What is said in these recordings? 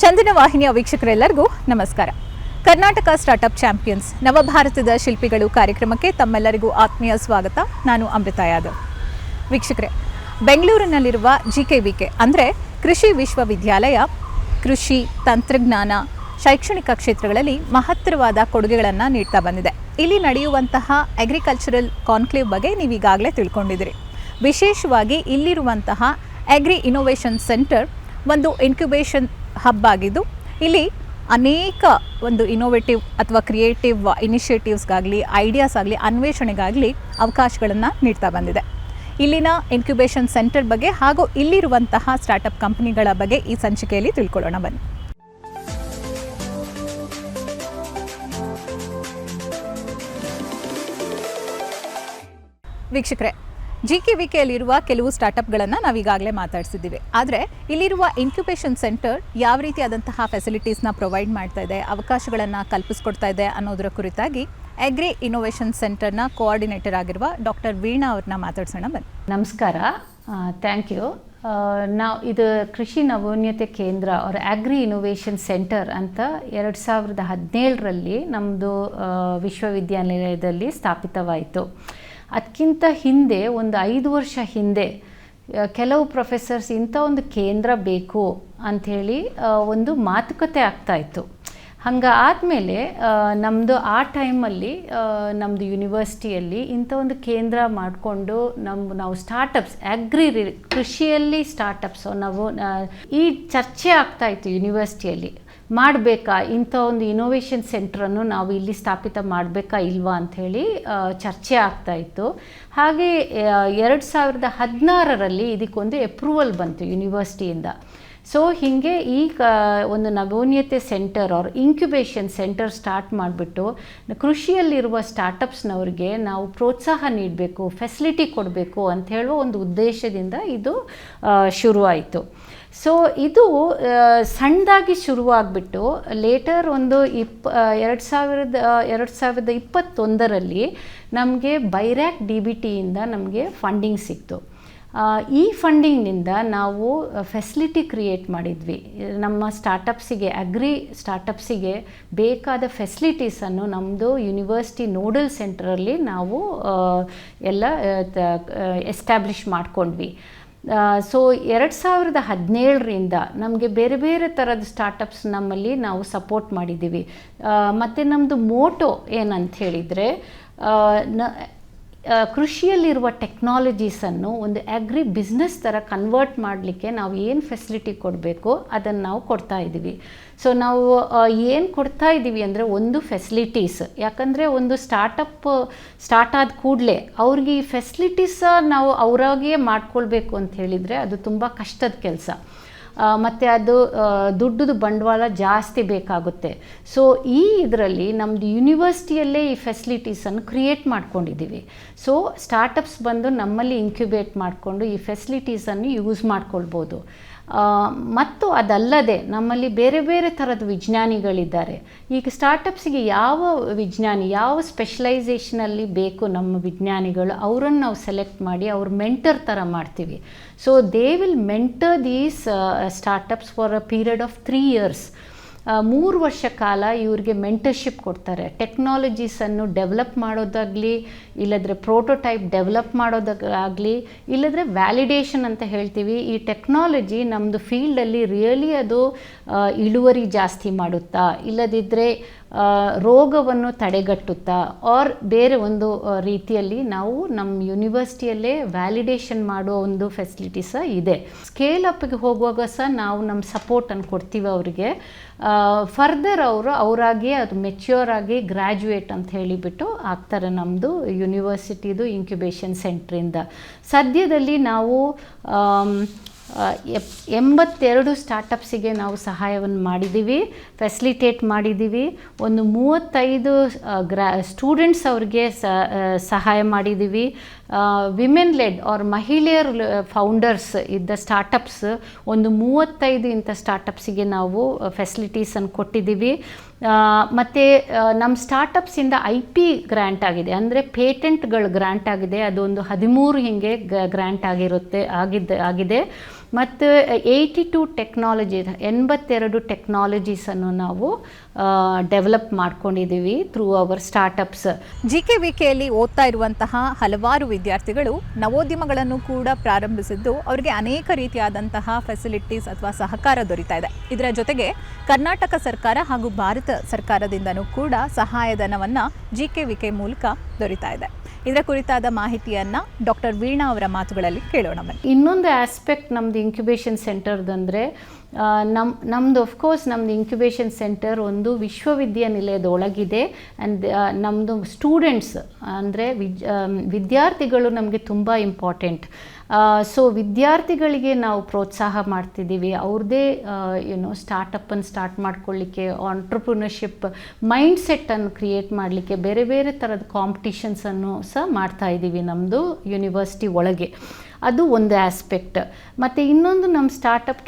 ಚಂದನ ವಾಹಿನಿಯ ವೀಕ್ಷಕರೆಲ್ಲರಿಗೂ ನಮಸ್ಕಾರ. Karnataka startup champions ನವಭಾರತದ ಶಿಲ್ಪಿಗಳು ಕಾರ್ಯಕ್ರಮಕ್ಕೆ ತಮ್ಮೆಲ್ಲರಿಗೂ ಆತ್ಮೀಯ ಸ್ವಾಗತ. ನಾನು ಅಮೃತ ಯಾದವ್. ವೀಕ್ಷಕರೇ, ಬೆಂಗಳೂರಿನಲ್ಲಿರುವ GKVK ಅಂದರೆ ಕೃಷಿ ವಿಶ್ವವಿದ್ಯಾಲಯ ಕೃಷಿ, ತಂತ್ರಜ್ಞಾನ, ಶೈಕ್ಷಣಿಕ ಕ್ಷೇತ್ರಗಳಲ್ಲಿ ಮಹತ್ತರವಾದ ಕೊಡುಗೆಗಳನ್ನು ನೀಡ್ತಾ ಬಂದಿದೆ. ಇಲ್ಲಿ ನಡೆಯುವಂತಹ ಅಗ್ರಿಕಲ್ಚರಲ್ ಕಾನ್ಕ್ಲೇವ್ ಬಗ್ಗೆ ನೀವು ಈಗಾಗಲೇ ತಿಳ್ಕೊಂಡಿದ್ದೀರಿ. ವಿಶೇಷವಾಗಿ ಇಲ್ಲಿರುವಂತಹ ಅಗ್ರಿ ಇನೋವೇಷನ್ ಸೆಂಟರ್ ಒಂದು ಇನ್ಕ್ಯುಬೇಷನ್ ಹಬ್ ಆಗಿದ್ದು, ಇಲ್ಲಿ ಅನೇಕ ಒಂದು ಇನೋವೇಟಿವ್ ಅಥವಾ ಕ್ರಿಯೇಟಿವ್ ಇನಿಷಿಯೇಟಿವ್ಸ್ಗಾಗಲಿ, ಐಡಿಯಾಸ್ ಆಗಲಿ, ಅನ್ವೇಷಣೆಗಾಗಲಿ ಅವಕಾಶಗಳನ್ನು ನೀಡ್ತಾ ಬಂದಿದೆ. ಇಲ್ಲಿನ ಇನ್ಕ್ಯುಬೇಷನ್ ಸೆಂಟರ್ ಬಗ್ಗೆ ಹಾಗೂ ಇಲ್ಲಿರುವಂತಹ ಸ್ಟಾರ್ಟಪ್ ಕಂಪನಿಗಳ ಬಗ್ಗೆ ಈ ಸಂಚಿಕೆಯಲ್ಲಿ ತಿಳ್ಕೊಳ್ಳೋಣ ಬನ್ನಿ. ವೀಕ್ಷಕರೇ, GKVKಯಲ್ಲಿರುವ ಕೆಲವು ಸ್ಟಾರ್ಟಪ್ಗಳನ್ನು ನಾವೀಗಾಗಲೇ ಮಾತಾಡಿಸಿದ್ದೀವಿ. ಆದರೆ ಇಲ್ಲಿರುವ ಇನ್ಕ್ಯುಬೇಷನ್ ಸೆಂಟರ್ ಯಾವ ರೀತಿಯಾದಂತಹ ಫೆಸಿಲಿಟೀಸ್ನ ಪ್ರೊವೈಡ್ ಮಾಡ್ತಾ ಇದೆ, ಅವಕಾಶಗಳನ್ನು ಕಲ್ಪಿಸ್ಕೊಡ್ತಾ ಇದೆ ಅನ್ನೋದರ ಕುರಿತಾಗಿ ಅಗ್ರಿ ಇನೋವೇಷನ್ ಸೆಂಟರ್ನ ಕೋಆರ್ಡಿನೇಟರ್ ಆಗಿರುವ ಡಾಕ್ಟರ್ ವೀಣಾ ಅವ್ರನ್ನ ಮಾತಾಡ್ಸೋಣ ಬನ್ನಿ. ನಮಸ್ಕಾರ, ಥ್ಯಾಂಕ್ ಯು. ಇದು ಕೃಷಿ ನವೋನ್ಯತೆ ಕೇಂದ್ರ ಅವರ ಅಗ್ರಿ ಇನೋವೇಷನ್ ಸೆಂಟರ್ ಅಂತ 2017ರಲ್ಲಿ ನಮ್ಮದು ವಿಶ್ವವಿದ್ಯಾನಿಲಯದಲ್ಲಿ ಸ್ಥಾಪಿತವಾಯಿತು. ಅದಕ್ಕಿಂತ ಹಿಂದೆ ಒಂದು 5 ವರ್ಷ ಹಿಂದೆ ಕೆಲವು ಪ್ರೊಫೆಸರ್ಸ್ ಇಂಥ ಒಂದು ಕೇಂದ್ರ ಬೇಕು ಅಂಥೇಳಿ ಒಂದು ಮಾತುಕತೆ ಆಗ್ತಾಯಿತ್ತು. ಆದಮೇಲೆ ನಮ್ಮದು ಆ ಟೈಮಲ್ಲಿ ನಮ್ಮದು ಯೂನಿವರ್ಸಿಟಿಯಲ್ಲಿ ಇಂಥ ಒಂದು ಕೇಂದ್ರ ಮಾಡಿಕೊಂಡು ನಾವು ಸ್ಟಾರ್ಟಪ್ಸ್ ಕೃಷಿಯಲ್ಲಿ ಸ್ಟಾರ್ಟಪ್ಸು ಈ ಚರ್ಚೆ ಆಗ್ತಾಯಿತ್ತು ಯೂನಿವರ್ಸಿಟಿಯಲ್ಲಿ. ಮಾಡಬೇಕಾ ಇಂಥ ಒಂದು ಇನೋವೇಷನ್ ಸೆಂಟ್ರನ್ನು ನಾವು ಇಲ್ಲಿ ಸ್ಥಾಪಿತ ಮಾಡಬೇಕಾ ಇಲ್ವಾ ಅಂಥೇಳಿ ಚರ್ಚೆ ಆಗ್ತಾಯಿತ್ತು. ಹಾಗೆ 2016ರಲ್ಲಿ ಇದಕ್ಕೊಂದು ಅಪ್ರೂವಲ್ ಬಂತು ಯೂನಿವರ್ಸಿಟಿಯಿಂದ. ಸೊ ಹೀಗೆ ಈಗ ಒಂದು ನವೋನ್ಯತೆ ಸೆಂಟರ್ ಅವ್ರ ಇನ್ಕ್ಯುಬೇಷನ್ ಸೆಂಟರ್ ಸ್ಟಾರ್ಟ್ ಮಾಡಿಬಿಟ್ಟು ಕೃಷಿಯಲ್ಲಿರುವ ಸ್ಟಾರ್ಟಪ್ಸ್ನವ್ರಿಗೆ ನಾವು ಪ್ರೋತ್ಸಾಹ ನೀಡಬೇಕು, ಫೆಸಿಲಿಟಿ ಕೊಡಬೇಕು ಅಂತ ಹೇಳುವ ಒಂದು ಉದ್ದೇಶದಿಂದ ಇದು ಶುರುವಾಯಿತು. ಸೊ ಇದು ಸಣ್ಣದಾಗಿ ಶುರುವಾಗ್ಬಿಟ್ಟು ಲೇಟರ್ ಒಂದು 2021ರಲ್ಲಿ ನಮಗೆ ಬೈರ್ಯಾಕ್ DBTಯಿಂದ ನಮಗೆ ಫಂಡಿಂಗ್ ಸಿಕ್ತು. ಈ ಫಂಡಿಂಗ್ನಿಂದ ನಾವು ಫೆಸಿಲಿಟಿ ಕ್ರಿಯೇಟ್ ಮಾಡಿದ್ವಿ. ನಮ್ಮ ಸ್ಟಾರ್ಟಪ್ಸಿಗೆ, ಅಗ್ರಿ ಸ್ಟಾರ್ಟಪ್ಸಿಗೆ ಬೇಕಾದ ಫೆಸಿಲಿಟೀಸನ್ನು ನಮ್ಮದು ಯೂನಿವರ್ಸಿಟಿ ನೋಡಲ್ ಸೆಂಟ್ರಲ್ಲಿ ನಾವು ಎಲ್ಲ ಎಸ್ಟಾಬ್ಲಿಷ್ ಮಾಡ್ಕೊಂಡ್ವಿ. ಸೊ 2017ರಿಂದ ನಮಗೆ ಬೇರೆ ಬೇರೆ ಥರದ ಸ್ಟಾರ್ಟಪ್ಸ್ ನಮ್ಮಲ್ಲಿ ನಾವು ಸಪೋರ್ಟ್ ಮಾಡಿದ್ದೀವಿ. ಮತ್ತು ನಮ್ಮದು ಮೋಟೋ ಏನಂತ ಹೇಳಿದರೆ, ಕೃಷಿಯಲ್ಲಿರುವ ಟೆಕ್ನಾಲಜೀಸನ್ನು ಒಂದು ಅಗ್ರಿ ಬಿಸ್ನೆಸ್ ಥರ ಕನ್ವರ್ಟ್ ಮಾಡಲಿಕ್ಕೆ ನಾವು ಏನು ಫೆಸಿಲಿಟಿ ಕೊಡಬೇಕು ಅದನ್ನು ನಾವು ಕೊಡ್ತಾ ಇದ್ದೀವಿ. ಸೊ ನಾವು ಏನು ಕೊಡ್ತಾ ಇದ್ದೀವಿ ಅಂದರೆ, ಒಂದು ಫೆಸಿಲಿಟೀಸ್, ಯಾಕಂದರೆ ಒಂದು ಸ್ಟಾರ್ಟಪ್ ಸ್ಟಾರ್ಟ್ ಆದ ಕೂಡಲೇ ಅವ್ರಿಗೆ ಈ ಫೆಸಿಲಿಟೀಸ ನಾವು ಅವರಾಗಿಯೇ ಮಾಡ್ಕೊಳ್ಬೇಕು ಅಂತ ಹೇಳಿದರೆ ಅದು ತುಂಬ ಕಷ್ಟದ ಕೆಲಸ. ಮತ್ತು ಅದು ದುಡ್ಡದು ಬಂಡವಾಳ ಜಾಸ್ತಿ ಬೇಕಾಗುತ್ತೆ. ಸೊ ಇದರಲ್ಲಿ ನಮ್ಮದು ಯೂನಿವರ್ಸಿಟಿಯಲ್ಲೇ ಈ ಫೆಸಿಲಿಟೀಸನ್ನು ಕ್ರಿಯೇಟ್ ಮಾಡ್ಕೊಂಡಿದ್ದೀವಿ. ಸೊ ಸ್ಟಾರ್ಟಪ್ಸ್ ಬಂದು ನಮ್ಮಲ್ಲಿ ಇನ್ಕ್ಯುಬೇಟ್ ಮಾಡಿಕೊಂಡು ಈ ಫೆಸಿಲಿಟೀಸನ್ನು ಯೂಸ್ ಮಾಡ್ಕೊಳ್ಬೋದು. ಮತ್ತು ಅದಲ್ಲದೆ ನಮ್ಮಲ್ಲಿ ಬೇರೆ ಬೇರೆ ಥರದ ವಿಜ್ಞಾನಿಗಳಿದ್ದಾರೆ. ಈಗ ಸ್ಟಾರ್ಟಪ್ಸಿಗೆ ಯಾವ ವಿಜ್ಞಾನಿ, ಯಾವ ಸ್ಪೆಷಲೈಸೇಷನಲ್ಲಿ ಬೇಕು ನಮ್ಮ ವಿಜ್ಞಾನಿಗಳು, ಅವರನ್ನು ನಾವು ಸೆಲೆಕ್ಟ್ ಮಾಡಿ ಅವ್ರ ಮೆಂಟರ್ ಥರ ಮಾಡ್ತೀವಿ. So they will mentor these startups for a period of 3 years. 3 ವರ್ಷ ಕಾಲ ಇವ್ರಿಗೆ ಮೆಂಟರ್ಶಿಪ್ ಕೊಡ್ತಾರೆ. ಟೆಕ್ನಾಲಜೀಸನ್ನು ಡೆವಲಪ್ ಮಾಡೋದಾಗಲಿ, ಇಲ್ಲದ್ರೆ ಪ್ರೋಟೋಟೈಪ್ ಡೆವಲಪ್ ಮಾಡೋದಾಗಲಿ, ಇಲ್ಲದ್ರೆ ವ್ಯಾಲಿಡೇಷನ್ ಅಂತ ಹೇಳ್ತೀವಿ. ಈ ಟೆಕ್ನಾಲಜಿ ನಮ್ಮದು ಫೀಲ್ಡಲ್ಲಿ ರಿಯಲಿ ಅದು ಇಳುವರಿ ಜಾಸ್ತಿ ಮಾಡುತ್ತಾ, ಇಲ್ಲದಿದ್ದರೆ ರೋಗವನ್ನು ತಡೆಗಟ್ಟುತ್ತಾ, ಆರ್ ಬೇರೆ ಒಂದು ರೀತಿಯಲ್ಲಿ ನಾವು ನಮ್ಮ ಯೂನಿವರ್ಸಿಟಿಯಲ್ಲೇ ವ್ಯಾಲಿಡೇಷನ್ ಮಾಡೋ ಒಂದು ಫೆಸಿಲಿಟೀಸ ಇದೆ. ಸ್ಕೇಲ್ ಅಪ್ಗೆ ಹೋಗುವಾಗ ಸಹ ನಾವು ನಮ್ಮ ಸಪೋರ್ಟನ್ನು ಕೊಡ್ತೀವಿ ಅವರಿಗೆ. ಫರ್ದರ್ ಅವರಾಗಿ ಅದು ಮೆಚ್ಯೂರ್ ಆಗಿ ಗ್ರ್ಯಾಜುಯೇಟ್ ಅಂತ ಹೇಳಿಬಿಟ್ಟು ಆಗ್ತಾರೆ ನಮ್ಮದು ಯೂನಿವರ್ಸಿಟಿದು ಇನ್ಕ್ಯುಬೇಷನ್ ಸೆಂಟ್ರಿಂದ. ಸದ್ಯದಲ್ಲಿ ನಾವು 82 ಸ್ಟಾರ್ಟಪ್ಸಿಗೆ ನಾವು ಸಹಾಯವನ್ನು ಮಾಡಿದ್ದೀವಿ, ಫೆಸಿಲಿಟೇಟ್ ಮಾಡಿದ್ದೀವಿ. ಒಂದು 35 ಸ್ಟೂಡೆಂಟ್ಸ್ ಅವ್ರಿಗೆ ಸಹಾಯ ಮಾಡಿದ್ದೀವಿ. ವಿಮೆನ್ ಲೆಡ್ ಆರ್ ಮಹಿಳೆಯರು ಫೌಂಡರ್ಸ್ ಇದ್ದ ಸ್ಟಾರ್ಟಪ್ಸ್ ಒಂದು 35 ಇಂಥ ಸ್ಟಾರ್ಟಪ್ಸಿಗೆ ನಾವು ಫೆಸಿಲಿಟೀಸನ್ನು ಕೊಟ್ಟಿದ್ದೀವಿ. ಮತ್ತು ನಮ್ಮ ಸ್ಟಾರ್ಟಪ್ಸಿಂದ IP ಗ್ರ್ಯಾಂಟ್ ಆಗಿದೆ, ಅಂದರೆ ಪೇಟೆಂಟ್ಗಳು ಗ್ರ್ಯಾಂಟ್ ಆಗಿದೆ. ಅದೊಂದು 13 ಹೀಗೆ ಗ್ರ್ಯಾಂಟ್ ಆಗಿದೆ. ಮತ್ತು 82 ಟೆಕ್ನಾಲಜಿ 82 ಟೆಕ್ನಾಲಜೀಸನ್ನು ನಾವು ಡೆವಲಪ್ ಮಾಡ್ಕೊಂಡಿದ್ದೀವಿ ಥ್ರೂ ಅವರ್ ಸ್ಟಾರ್ಟಪ್ಸ್. GKVKಯಲ್ಲಿ ಓದ್ತಾ ಇರುವಂತಹ ಹಲವಾರು ವಿದ್ಯಾರ್ಥಿಗಳು ನವೋದ್ಯಮಗಳನ್ನು ಕೂಡ ಪ್ರಾರಂಭಿಸಿದ್ದು ಅವರಿಗೆ ಅನೇಕ ರೀತಿಯಾದಂತಹ ಫೆಸಿಲಿಟೀಸ್ ಅಥವಾ ಸಹಕಾರ ದೊರೀತಾ ಇದೆ. ಇದರ ಜೊತೆಗೆ ಕರ್ನಾಟಕ ಸರ್ಕಾರ ಹಾಗೂ ಭಾರತ ಸರ್ಕಾರದಿಂದನೂ ಕೂಡ ಸಹಾಯಧನವನ್ನು GKVK ಮೂಲಕ ದೊರೀತಾ ಇದೆ. ಇದರ ಕುರಿತಾದ ಮಾಹಿತಿಯನ್ನು ಡಾಕ್ಟರ್ ವೀಣಾ ಅವರ ಮಾತುಗಳಲ್ಲಿ ಕೇಳೋಣ ಬನ್ನಿ. ಇನ್ನೊಂದು ಆಸ್ಪೆಕ್ಟ್ ನಮ್ಮದು ಇನ್ಕ್ಯುಬೇಷನ್ ಸೆಂಟರ್ದಂದರೆ ನಮ್ಮದು ಆಫ್ಕೋರ್ಸ್ ನಮ್ಮದು ಇನ್ಕ್ಯುಬೇಷನ್ ಸೆಂಟರ್ ಒಂದು ವಿಶ್ವವಿದ್ಯಾನಿಲಯದೊಳಗಿದೆ. ಆ್ಯಂಡ್ ನಮ್ಮದು ಸ್ಟೂಡೆಂಟ್ಸ್ ಅಂದರೆ ವಿದ್ಯಾರ್ಥಿಗಳು ನಮಗೆ ತುಂಬ ಇಂಪಾರ್ಟೆಂಟ್. ಸೊ ವಿದ್ಯಾರ್ಥಿಗಳಿಗೆ ನಾವು ಪ್ರೋತ್ಸಾಹ ಮಾಡ್ತಿದ್ದೀವಿ. ಅವ್ರದ್ದೇ ಸ್ಟಾರ್ಟಪ್ಪನ್ನು ಸ್ಟಾರ್ಟ್ ಮಾಡ್ಕೊಳ್ಳಿಕ್ಕೆ, ಆಂಟ್ರಪ್ರಿನರ್ಶಿಪ್ ಮೈಂಡ್ಸೆಟ್ಟನ್ನು ಕ್ರಿಯೇಟ್ ಮಾಡಲಿಕ್ಕೆ ಬೇರೆ ಬೇರೆ ಥರದ ಕಾಂಪಿಟಿಷನ್ಸನ್ನು ಸಹ ಮಾಡ್ತಾಯಿದ್ದೀವಿ ನಮ್ಮದು ಯೂನಿವರ್ಸಿಟಿ ಒಳಗೆ. ಅದು ಒಂದು ಆಸ್ಪೆಕ್ಟ್. ಮತ್ತು ಇನ್ನೊಂದು ನಮ್ಮ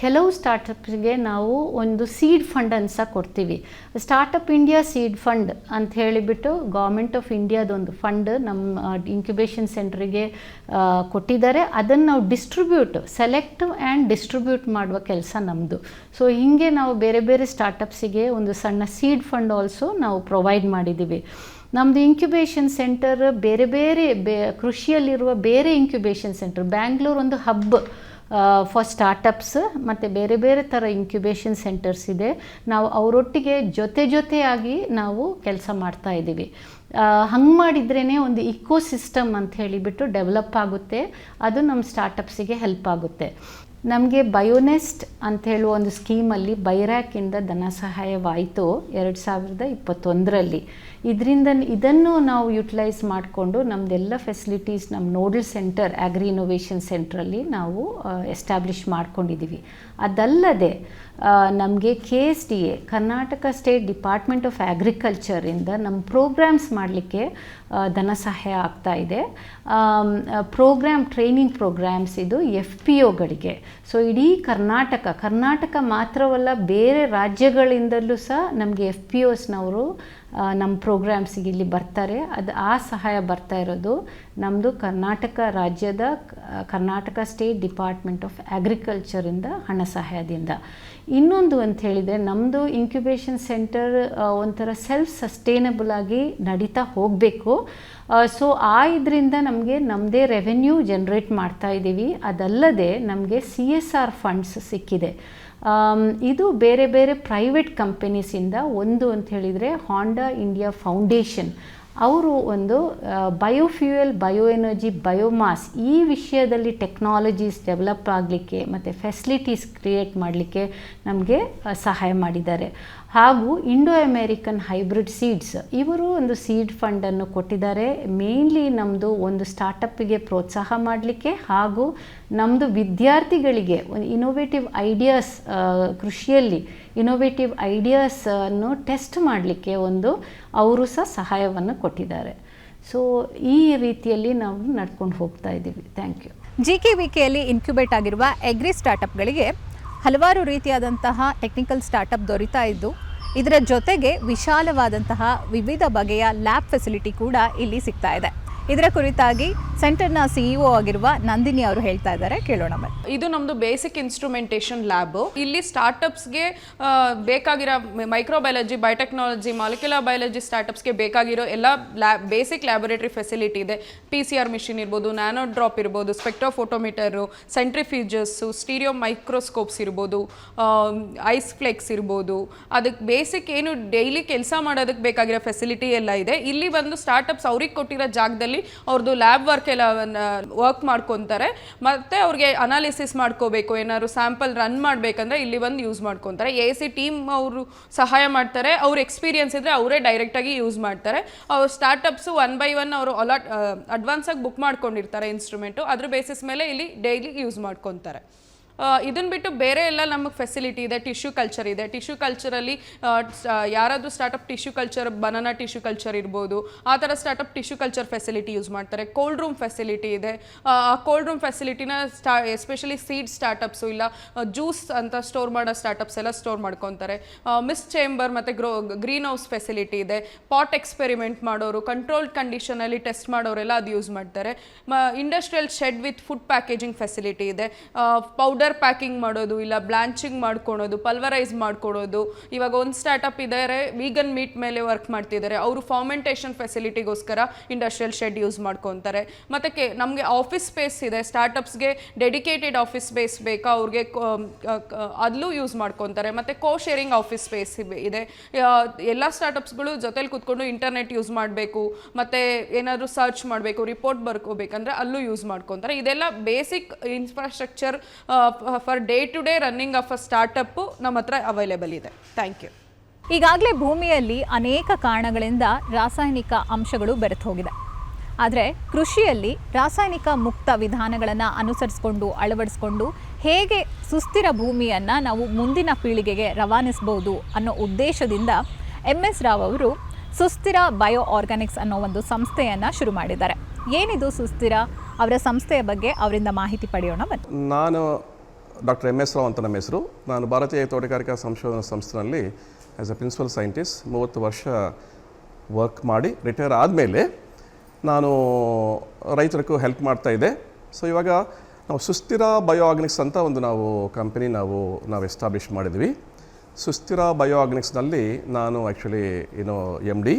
ಕೆಲವು ಸ್ಟಾರ್ಟಪ್ಸ್ಗೆ ನಾವು ಒಂದು ಸೀಡ್ ಫಂಡನ್ನು ಸಹ ಕೊಡ್ತೀವಿ. ಸ್ಟಾರ್ಟಪ್ ಇಂಡಿಯಾ ಸೀಡ್ ಫಂಡ್ ಅಂತ ಹೇಳಿಬಿಟ್ಟು ಗೌರ್ಮೆಂಟ್ ಆಫ್ ಇಂಡಿಯಾದೊಂದು ಫಂಡ್ ನಮ್ಮ ಇನ್ಕ್ಯುಬೇಷನ್ ಸೆಂಟ್ರಿಗೆ ಕೊಟ್ಟಿದ್ದಾರೆ. ಅದನ್ನು ನಾವು ಸೆಲೆಕ್ಟ್ ಆ್ಯಂಡ್ ಡಿಸ್ಟ್ರಿಬ್ಯೂಟ್ ಮಾಡುವ ಕೆಲಸ ನಮ್ಮದು. ಸೊ ಹೀಗೆ ನಾವು ಬೇರೆ ಬೇರೆ ಸ್ಟಾರ್ಟಪ್ಸಿಗೆ ಒಂದು ಸಣ್ಣ ಸೀಡ್ ಫಂಡ್ ಆಲ್ಸೋ ನಾವು ಪ್ರೊವೈಡ್ ಮಾಡಿದ್ದೀವಿ. ನಮ್ಮದು ಇನ್ಕ್ಯುಬೇಷನ್ ಸೆಂಟರ್ ಬೇರೆ ಬೇರೆ ಕೃಷಿಯಲ್ಲಿರುವ ಬೇರೆ ಇನ್ಕ್ಯುಬೇಷನ್ ಸೆಂಟರ್, ಬ್ಯಾಂಗ್ಳೂರು ಒಂದು ಹಬ್ ಫಾರ್ ಸ್ಟಾರ್ಟಪ್ಸ್ ಮತ್ತು ಬೇರೆ ಬೇರೆ ಥರ ಇನ್ಕ್ಯುಬೇಷನ್ ಸೆಂಟರ್ಸ್ ಇದೆ. ನಾವು ಅವರೊಟ್ಟಿಗೆ ಜೊತೆಯಾಗಿ ನಾವು ಕೆಲಸ ಮಾಡ್ತಾಯಿದ್ದೀವಿ. ಹಂಗೆ ಮಾಡಿದ್ರೇ ಒಂದು ಇಕೋಸಿಸ್ಟಮ್ ಅಂತ ಹೇಳಿಬಿಟ್ಟು ಡೆವಲಪ್ ಆಗುತ್ತೆ. ಅದು ನಮ್ಮ ಸ್ಟಾರ್ಟಪ್ಸಿಗೆ ಹೆಲ್ಪ್ ಆಗುತ್ತೆ. ನಮಗೆ ಬಯೋನೆಸ್ಟ್ ಅಂತ ಹೇಳುವ ಒಂದು ಸ್ಕೀಮಲ್ಲಿ ಬೈರ್ಯಾಕಿಂದ ಧನ ಸಹಾಯವಾಯಿತು 2021ರಲ್ಲಿ. ಇದನ್ನು ನಾವು ಯುಟಿಲೈಸ್ ಮಾಡಿಕೊಂಡು ನಮ್ಮದೆಲ್ಲ ಫೆಸಿಲಿಟೀಸ್ ನಮ್ಮ ನೋಡಲ್ ಸೆಂಟರ್ ಆಗ್ರಿ ಇನೋವೇಷನ್ ಸೆಂಟ್ರಲ್ಲಿ ನಾವು ಎಸ್ಟಾಬ್ಲಿಷ್ ಮಾಡ್ಕೊಂಡಿದ್ದೀವಿ. ಅದಲ್ಲದೆ ನಮಗೆ KSDA Karnataka state department of ಅಗ್ರಿಕಲ್ಚರಿಂದ ನಮ್ಮ ಪ್ರೋಗ್ರಾಮ್ಸ್ ಮಾಡಲಿಕ್ಕೆ ಧನ ಸಹಾಯ ಆಗ್ತಾ ಇದೆ. ಟ್ರೈನಿಂಗ್ ಪ್ರೋಗ್ರಾಮ್ಸ್ ಇದು FPOಗಳಿಗೆ. ಸೊ ಇಡೀ ಕರ್ನಾಟಕ ಮಾತ್ರವಲ್ಲ, ಬೇರೆ ರಾಜ್ಯಗಳಿಂದಲೂ ಸಹ ನಮಗೆ FPOಸ್ನವರು ನಮ್ಮ ಪ್ರೋಗ್ರಾಮ್ಸಿಗೆ ಇಲ್ಲಿ ಬರ್ತಾರೆ. ಆ ಸಹಾಯ ಬರ್ತಾ ಇರೋದು ನಮ್ಮದು ಕರ್ನಾಟಕ ರಾಜ್ಯದ ಕರ್ನಾಟಕ ಸ್ಟೇಟ್ ಡಿಪಾರ್ಟ್ಮೆಂಟ್ ಆಫ್ ಅಗ್ರಿಕಲ್ಚರಿಂದ ಹಣ ಸಹಾಯದಿಂದ. ಇನ್ನೊಂದು ಅಂತ ಹೇಳಿದರೆ ನಮ್ಮದು ಇನ್ಕ್ಯುಬೇಷನ್ ಸೆಂಟರ್ ಒಂಥರ ಸೆಲ್ಫ್ ಸಸ್ಟೈನಬಲ್ ಆಗಿ ನಡೀತಾ ಹೋಗಬೇಕು. ಸೊ ಇದರಿಂದ ನಮಗೆ ನಮ್ಮದೇ ರೆವೆನ್ಯೂ ಜನ್ರೇಟ್ ಮಾಡ್ತಾ ಇದ್ದೀವಿ. ಅದಲ್ಲದೆ ನಮಗೆ CSR ಫಂಡ್ಸ್ ಸಿಕ್ಕಿದೆ. ಇದು ಬೇರೆ ಬೇರೆ ಪ್ರೈವೇಟ್ ಕಂಪನೀಸಿಂದ. ಒಂದು ಅಂತ ಹೇಳಿದರೆ ಹಾಂಡಾ ಇಂಡಿಯಾ ಫೌಂಡೇಶನ್ ಅವರು ಒಂದು ಬಯೋಫ್ಯೂಯಲ್, ಬಯೋ ಎನರ್ಜಿ, ಬಯೋಮಾಸ್ ಈ ವಿಷಯದಲ್ಲಿ ಟೆಕ್ನಾಲಜೀಸ್ ಡೆವಲಪ್ ಆಗಲಿಕ್ಕೆ ಮತ್ತು ಫೆಸಿಲಿಟೀಸ್ ಕ್ರಿಯೇಟ್ ಮಾಡಲಿಕ್ಕೆ ನಮಗೆ ಸಹಾಯ ಮಾಡಿದ್ದಾರೆ. ಹಾಗೂ ಇಂಡೋ ಅಮೇರಿಕನ್ ಹೈಬ್ರಿಡ್ ಸೀಡ್ಸ್ ಇವರು ಒಂದು ಸೀಡ್ ಫಂಡನ್ನು ಕೊಟ್ಟಿದ್ದಾರೆ. ಮೇನ್ಲಿ ನಮ್ಮದು ಒಂದು ಸ್ಟಾರ್ಟಪ್ಪಿಗೆ ಪ್ರೋತ್ಸಾಹ ಮಾಡಲಿಕ್ಕೆ ಹಾಗೂ ನಮ್ಮದು ವಿದ್ಯಾರ್ಥಿಗಳಿಗೆ ಒಂದು ಇನೋವೇಟಿವ್ ಐಡಿಯಾಸ್, ಕೃಷಿಯಲ್ಲಿ ಇನೋವೇಟಿವ್ ಐಡಿಯಾಸನ್ನು ಟೆಸ್ಟ್ ಮಾಡಲಿಕ್ಕೆ ಅವರು ಸಹ ಸಹಾಯವನ್ನು ಕೊಟ್ಟಿದ್ದಾರೆ. ಸೊ ಈ ರೀತಿಯಲ್ಲಿ ನಾವು ನಡ್ಕೊಂಡು ಹೋಗ್ತಾ ಇದ್ದೀವಿ. Thank you. GKVKಯಲ್ಲಿ ಇನ್ಕ್ಯುಬೇಟ್ ಆಗಿರುವ ಅಗ್ರಿ ಸ್ಟಾರ್ಟಪ್ಗಳಿಗೆ ಹಲವಾರು ರೀತಿಯಾದಂತಹ ಟೆಕ್ನಿಕಲ್ ಸ್ಟಾರ್ಟಪ್ ದೊರೀತಾ ಇದ್ದು, ಇದರ ಜೊತೆಗೆ ವಿಶಾಲವಾದಂತಹ ವಿವಿಧ ಬಗೆಯ ಲ್ಯಾಬ್ ಫೆಸಿಲಿಟಿ ಕೂಡ ಇಲ್ಲಿ ಸಿಗ್ತಾ ಇದೆ. ಇದರ ಕುರಿತಾಗಿ ಸೆಂಟರ್ನ CEO ಆಗಿರುವ ನಂದಿನಿ ಅವರು ಹೇಳ್ತಾ ಇದ್ದಾರೆ, ಕೇಳೋಣ ಬನ್ನಿ. ಇದು ನಮ್ಮದು ಬೇಸಿಕ್ ಇನ್ಸ್ಟ್ರುಮೆಂಟೇಷನ್ ಲ್ಯಾಬ್. ಇಲ್ಲಿ ಸ್ಟಾರ್ಟಪ್ಸ್ಗೆ ಬೇಕಾಗಿರೋ ಮೈಕ್ರೋಬಯಾಲಜಿ, ಬಯೋಟೆಕ್ನಾಲಜಿ, ಮಾಲಿಕ್ಯುಲರ್ ಬಯಾಲಜಿ ಸ್ಟಾರ್ಟಪ್ಸ್ಗೆ ಬೇಕಾಗಿರೋ ಎಲ್ಲ ಬೇಸಿಕ್ ಲ್ಯಾಬೊರೇಟರಿ ಫೆಸಿಲಿಟಿ ಇದೆ. PCR ಮಿಷಿನ್ ಇರ್ಬೋದು, ನ್ಯಾನೋ ಡ್ರಾಪ್ ಇರ್ಬೋದು, ಸ್ಪೆಕ್ಟ್ರೋಫೋಟೋಮೀಟರು, ಸೆಂಟ್ರಿಫ್ಯೂಜಸ್ಸು, ಸ್ಟೀರಿಯೋ ಮೈಕ್ರೋಸ್ಕೋಪ್ಸ್ ಇರ್ಬೋದು, ಐಸ್ ಫ್ಲೆಕ್ಸ್ ಇರ್ಬೋದು. ಅದಕ್ಕೆ ಬೇಸಿಕ್ ಏನು ಡೈಲಿ ಕೆಲಸ ಮಾಡೋದಕ್ಕೆ ಬೇಕಾಗಿರೋ ಫೆಸಿಲಿಟಿ ಎಲ್ಲ ಇದೆ. ಇಲ್ಲಿ ಬಂದು ಸ್ಟಾರ್ಟಪ್ಸ್ ಅವ್ರಿಗೆ ಕೊಟ್ಟಿರೋ ಜಾಗದಲ್ಲಿ ಅವ್ರದ್ದು ಲ್ಯಾಬ್ ವರ್ಕ್ ಮಾಡ್ಕೊತಾರೆ. ಮತ್ತು ಅವ್ರಿಗೆ ಅನಾಲಿಸಿಸ್ ಮಾಡ್ಕೋಬೇಕು, ಏನಾದ್ರು ಸ್ಯಾಂಪಲ್ ರನ್ ಮಾಡಬೇಕಂದ್ರೆ ಇಲ್ಲಿ ಬಂದು ಯೂಸ್ ಮಾಡ್ಕೊತಾರೆ. AC ಟೀಮ್ ಅವರು ಸಹಾಯ ಮಾಡ್ತಾರೆ. ಅವ್ರ ಎಕ್ಸ್ಪೀರಿಯನ್ಸ್ ಇದ್ದರೆ ಅವರೇ ಡೈರೆಕ್ಟಾಗಿ ಯೂಸ್ ಮಾಡ್ತಾರೆ. ಅವ್ರ ಸ್ಟಾರ್ಟಪ್ಸು 1 by 1 ಅವರು ಅಡ್ವಾನ್ಸಾಗಿ ಬುಕ್ ಮಾಡ್ಕೊಂಡಿರ್ತಾರೆ ಇನ್ಸ್ಟ್ರೂಮೆಂಟು. ಅದ್ರ ಬೇಸಿಸ್ ಮೇಲೆ ಇಲ್ಲಿ ಡೈಲಿ ಯೂಸ್ ಮಾಡ್ಕೊತಾರೆ. ಇದನ್ನು ಬಿಟ್ಟು ಬೇರೆ ಎಲ್ಲ ನಮಗೆ ಫೆಸಿಲಿಟಿ ಇದೆ. ಟಿಶ್ಯೂ ಕಲ್ಚರ್ ಇದೆ. ಟಿಶ್ಯೂ ಕಲ್ಚರಲ್ಲಿ ಯಾರಾದರೂ startup tissue culture, banana tissue culture ಇರ್ಬೋದು, ಆ ಥರ startup tissue culture facility use ಮಾಡ್ತಾರೆ. ಕೋಲ್ಡ್ ರೂಮ್ ಫೆಸಿಲಿಟಿ ಇದೆ. ಆ cold room ಫೆಸಿಲಿಟಿನ especially seed startups ಇಲ್ಲ ಜ್ಯೂಸ್ ಅಂತ ಸ್ಟೋರ್ ಮಾಡೋ ಸ್ಟಾರ್ಟಪ್ಸ್ ಎಲ್ಲ ಸ್ಟೋರ್ ಮಾಡ್ಕೊತಾರೆ. ಮಿಸ್ಟ್ ಚೇಂಬರ್ ಮತ್ತು ಗ್ರೀನ್ ಹೌಸ್ ಫೆಸಿಲಿಟಿ ಇದೆ. ಪಾಟ್ ಎಕ್ಸ್ಪೆರಿಮೆಂಟ್ ಮಾಡೋರು, ಕಂಟ್ರೋಲ್ಡ್ ಕಂಡೀಷನಲ್ಲಿ ಟೆಸ್ಟ್ ಮಾಡೋರೆಲ್ಲ ಅದು ಯೂಸ್ ಮಾಡ್ತಾರೆ. Industrial shed with food packaging facility ಇದೆ. ಪೌಡರ್ ಪ್ಯಾಕಿಂಗ್ ಮಾಡೋದು, ಇಲ್ಲ ಬ್ಲಾಂಚಿಂಗ್ ಮಾಡ್ಕೊಳೋದು, ಪಲ್ವರೈಸ್ ಮಾಡ್ಕೊಳೋದು. ಇವಾಗ ಒಂದು ಸ್ಟಾರ್ಟಪ್ ಇದ್ದಾರೆ, ವೀಗನ್ ಮೀಟ್ ಮೇಲೆ ವರ್ಕ್ ಮಾಡ್ತಿದ್ದಾರೆ. ಅವರು ಫಾರ್ಮೆಂಟೇಷನ್ ಫೆಸಿಲಿಟಿಗೋಸ್ಕರ ಇಂಡಸ್ಟ್ರಿಯಲ್ ಶೆಡ್ ಯೂಸ್ ಮಾಡ್ಕೊತಾರೆ. ಮತ್ತು ನಮಗೆ ಆಫೀಸ್ ಸ್ಪೇಸ್ ಇದೆ. ಸ್ಟಾರ್ಟಪ್ಸ್ಗೆ ಡೆಡಿಕೇಟೆಡ್ ಆಫೀಸ್ ಸ್ಪೇಸ್ ಬೇಕಾ ಅವ್ರಿಗೆ ಅಲ್ಲೂ ಯೂಸ್ ಮಾಡ್ಕೊತಾರೆ. ಮತ್ತು ಶೇರಿಂಗ್ ಆಫೀಸ್ ಸ್ಪೇಸ್ ಇದೆ. ಎಲ್ಲ ಸ್ಟಾರ್ಟಪ್ಸ್ಗಳು ಜೊತೆಲಿ ಕೂತ್ಕೊಂಡು ಇಂಟರ್ನೆಟ್ ಯೂಸ್ ಮಾಡಬೇಕು, ಮತ್ತು ಏನಾದರೂ ಸರ್ಚ್ ಮಾಡಬೇಕು, ರಿಪೋರ್ಟ್ ಬರ್ಕೋಬೇಕಂದ್ರೆ ಅಲ್ಲೂ ಯೂಸ್ ಮಾಡ್ಕೊತಾರೆ. ಇದೆಲ್ಲ basic infrastructure for day to day running of a startup ನಮ್ಮ ಹತ್ರ ಅವೈಲೇಬಲ್ ಇದೆ. Thank you. ಈಗಾಗಲೇ ಭೂಮಿಯಲ್ಲಿ ಅನೇಕ ಕಾರಣಗಳಿಂದ ರಾಸಾಯನಿಕ ಅಂಶಗಳು ಬೆರೆತು ಹೋಗಿದೆ. ಆದರೆ ಕೃಷಿಯಲ್ಲಿ ರಾಸಾಯನಿಕ ಮುಕ್ತ ವಿಧಾನಗಳನ್ನು ಅನುಸರಿಸಿಕೊಂಡು ಅಳವಡಿಸಿಕೊಂಡು ಹೇಗೆ ಸುಸ್ಥಿರ ಭೂಮಿಯನ್ನು ನಾವು ಮುಂದಿನ ಪೀಳಿಗೆಗೆ ರವಾನಿಸ್ಬೋದು ಅನ್ನೋ ಉದ್ದೇಶದಿಂದ MS ರಾವ್ ಅವರು ಸುಸ್ಥಿರ ಬಯೋ ಆರ್ಗ್ಯಾನಿಕ್ಸ್ ಅನ್ನೋ ಒಂದು ಸಂಸ್ಥೆಯನ್ನು ಶುರು ಮಾಡಿದ್ದಾರೆ. ಏನಿದು ಸುಸ್ಥಿರ? ಅವರ ಸಂಸ್ಥೆಯ ಬಗ್ಗೆ ಅವರಿಂದ ಮಾಹಿತಿ ಪಡೆಯೋಣ ಬನ್ನಿ. ನಾನು ಡಾಕ್ಟರ್ MS ರಾವ್ ಅಂತ ನಮ್ಮ ಹೆಸರು. ನಾನು ಭಾರತೀಯ ತೋಟಗಾರಿಕಾ ಸಂಶೋಧನಾ ಸಂಸ್ಥೆಯಲ್ಲಿ ಆ್ಯಸ್ ಎ ಪ್ರಿನ್ಸಿಪಲ್ ಸೈಂಟಿಸ್ಟ್ 30 ವರ್ಷ ವರ್ಕ್ ಮಾಡಿ ರಿಟೈರ್ ಆದಮೇಲೆ ನಾನು ರೈತರಿಗೂ ಹೆಲ್ಪ್ ಮಾಡ್ತಾಯಿದ್ದೆ. ಸೊ ಇವಾಗ ನಾವು ಸುಸ್ಥಿರ ಬಯೋ ಆರ್ಗ್ಯಾನಿಕ್ಸ್ ಅಂತ ಒಂದು ಕಂಪನಿ ನಾವು ಎಸ್ಟಾಬ್ಲಿಷ್ ಮಾಡಿದ್ವಿ. ಸುಸ್ಥಿರ ಬಯೋ ಆರ್ಗ್ಯಾನಿಕ್ಸ್ನಲ್ಲಿ ನಾನು ಆ್ಯಕ್ಚುಲಿ MD.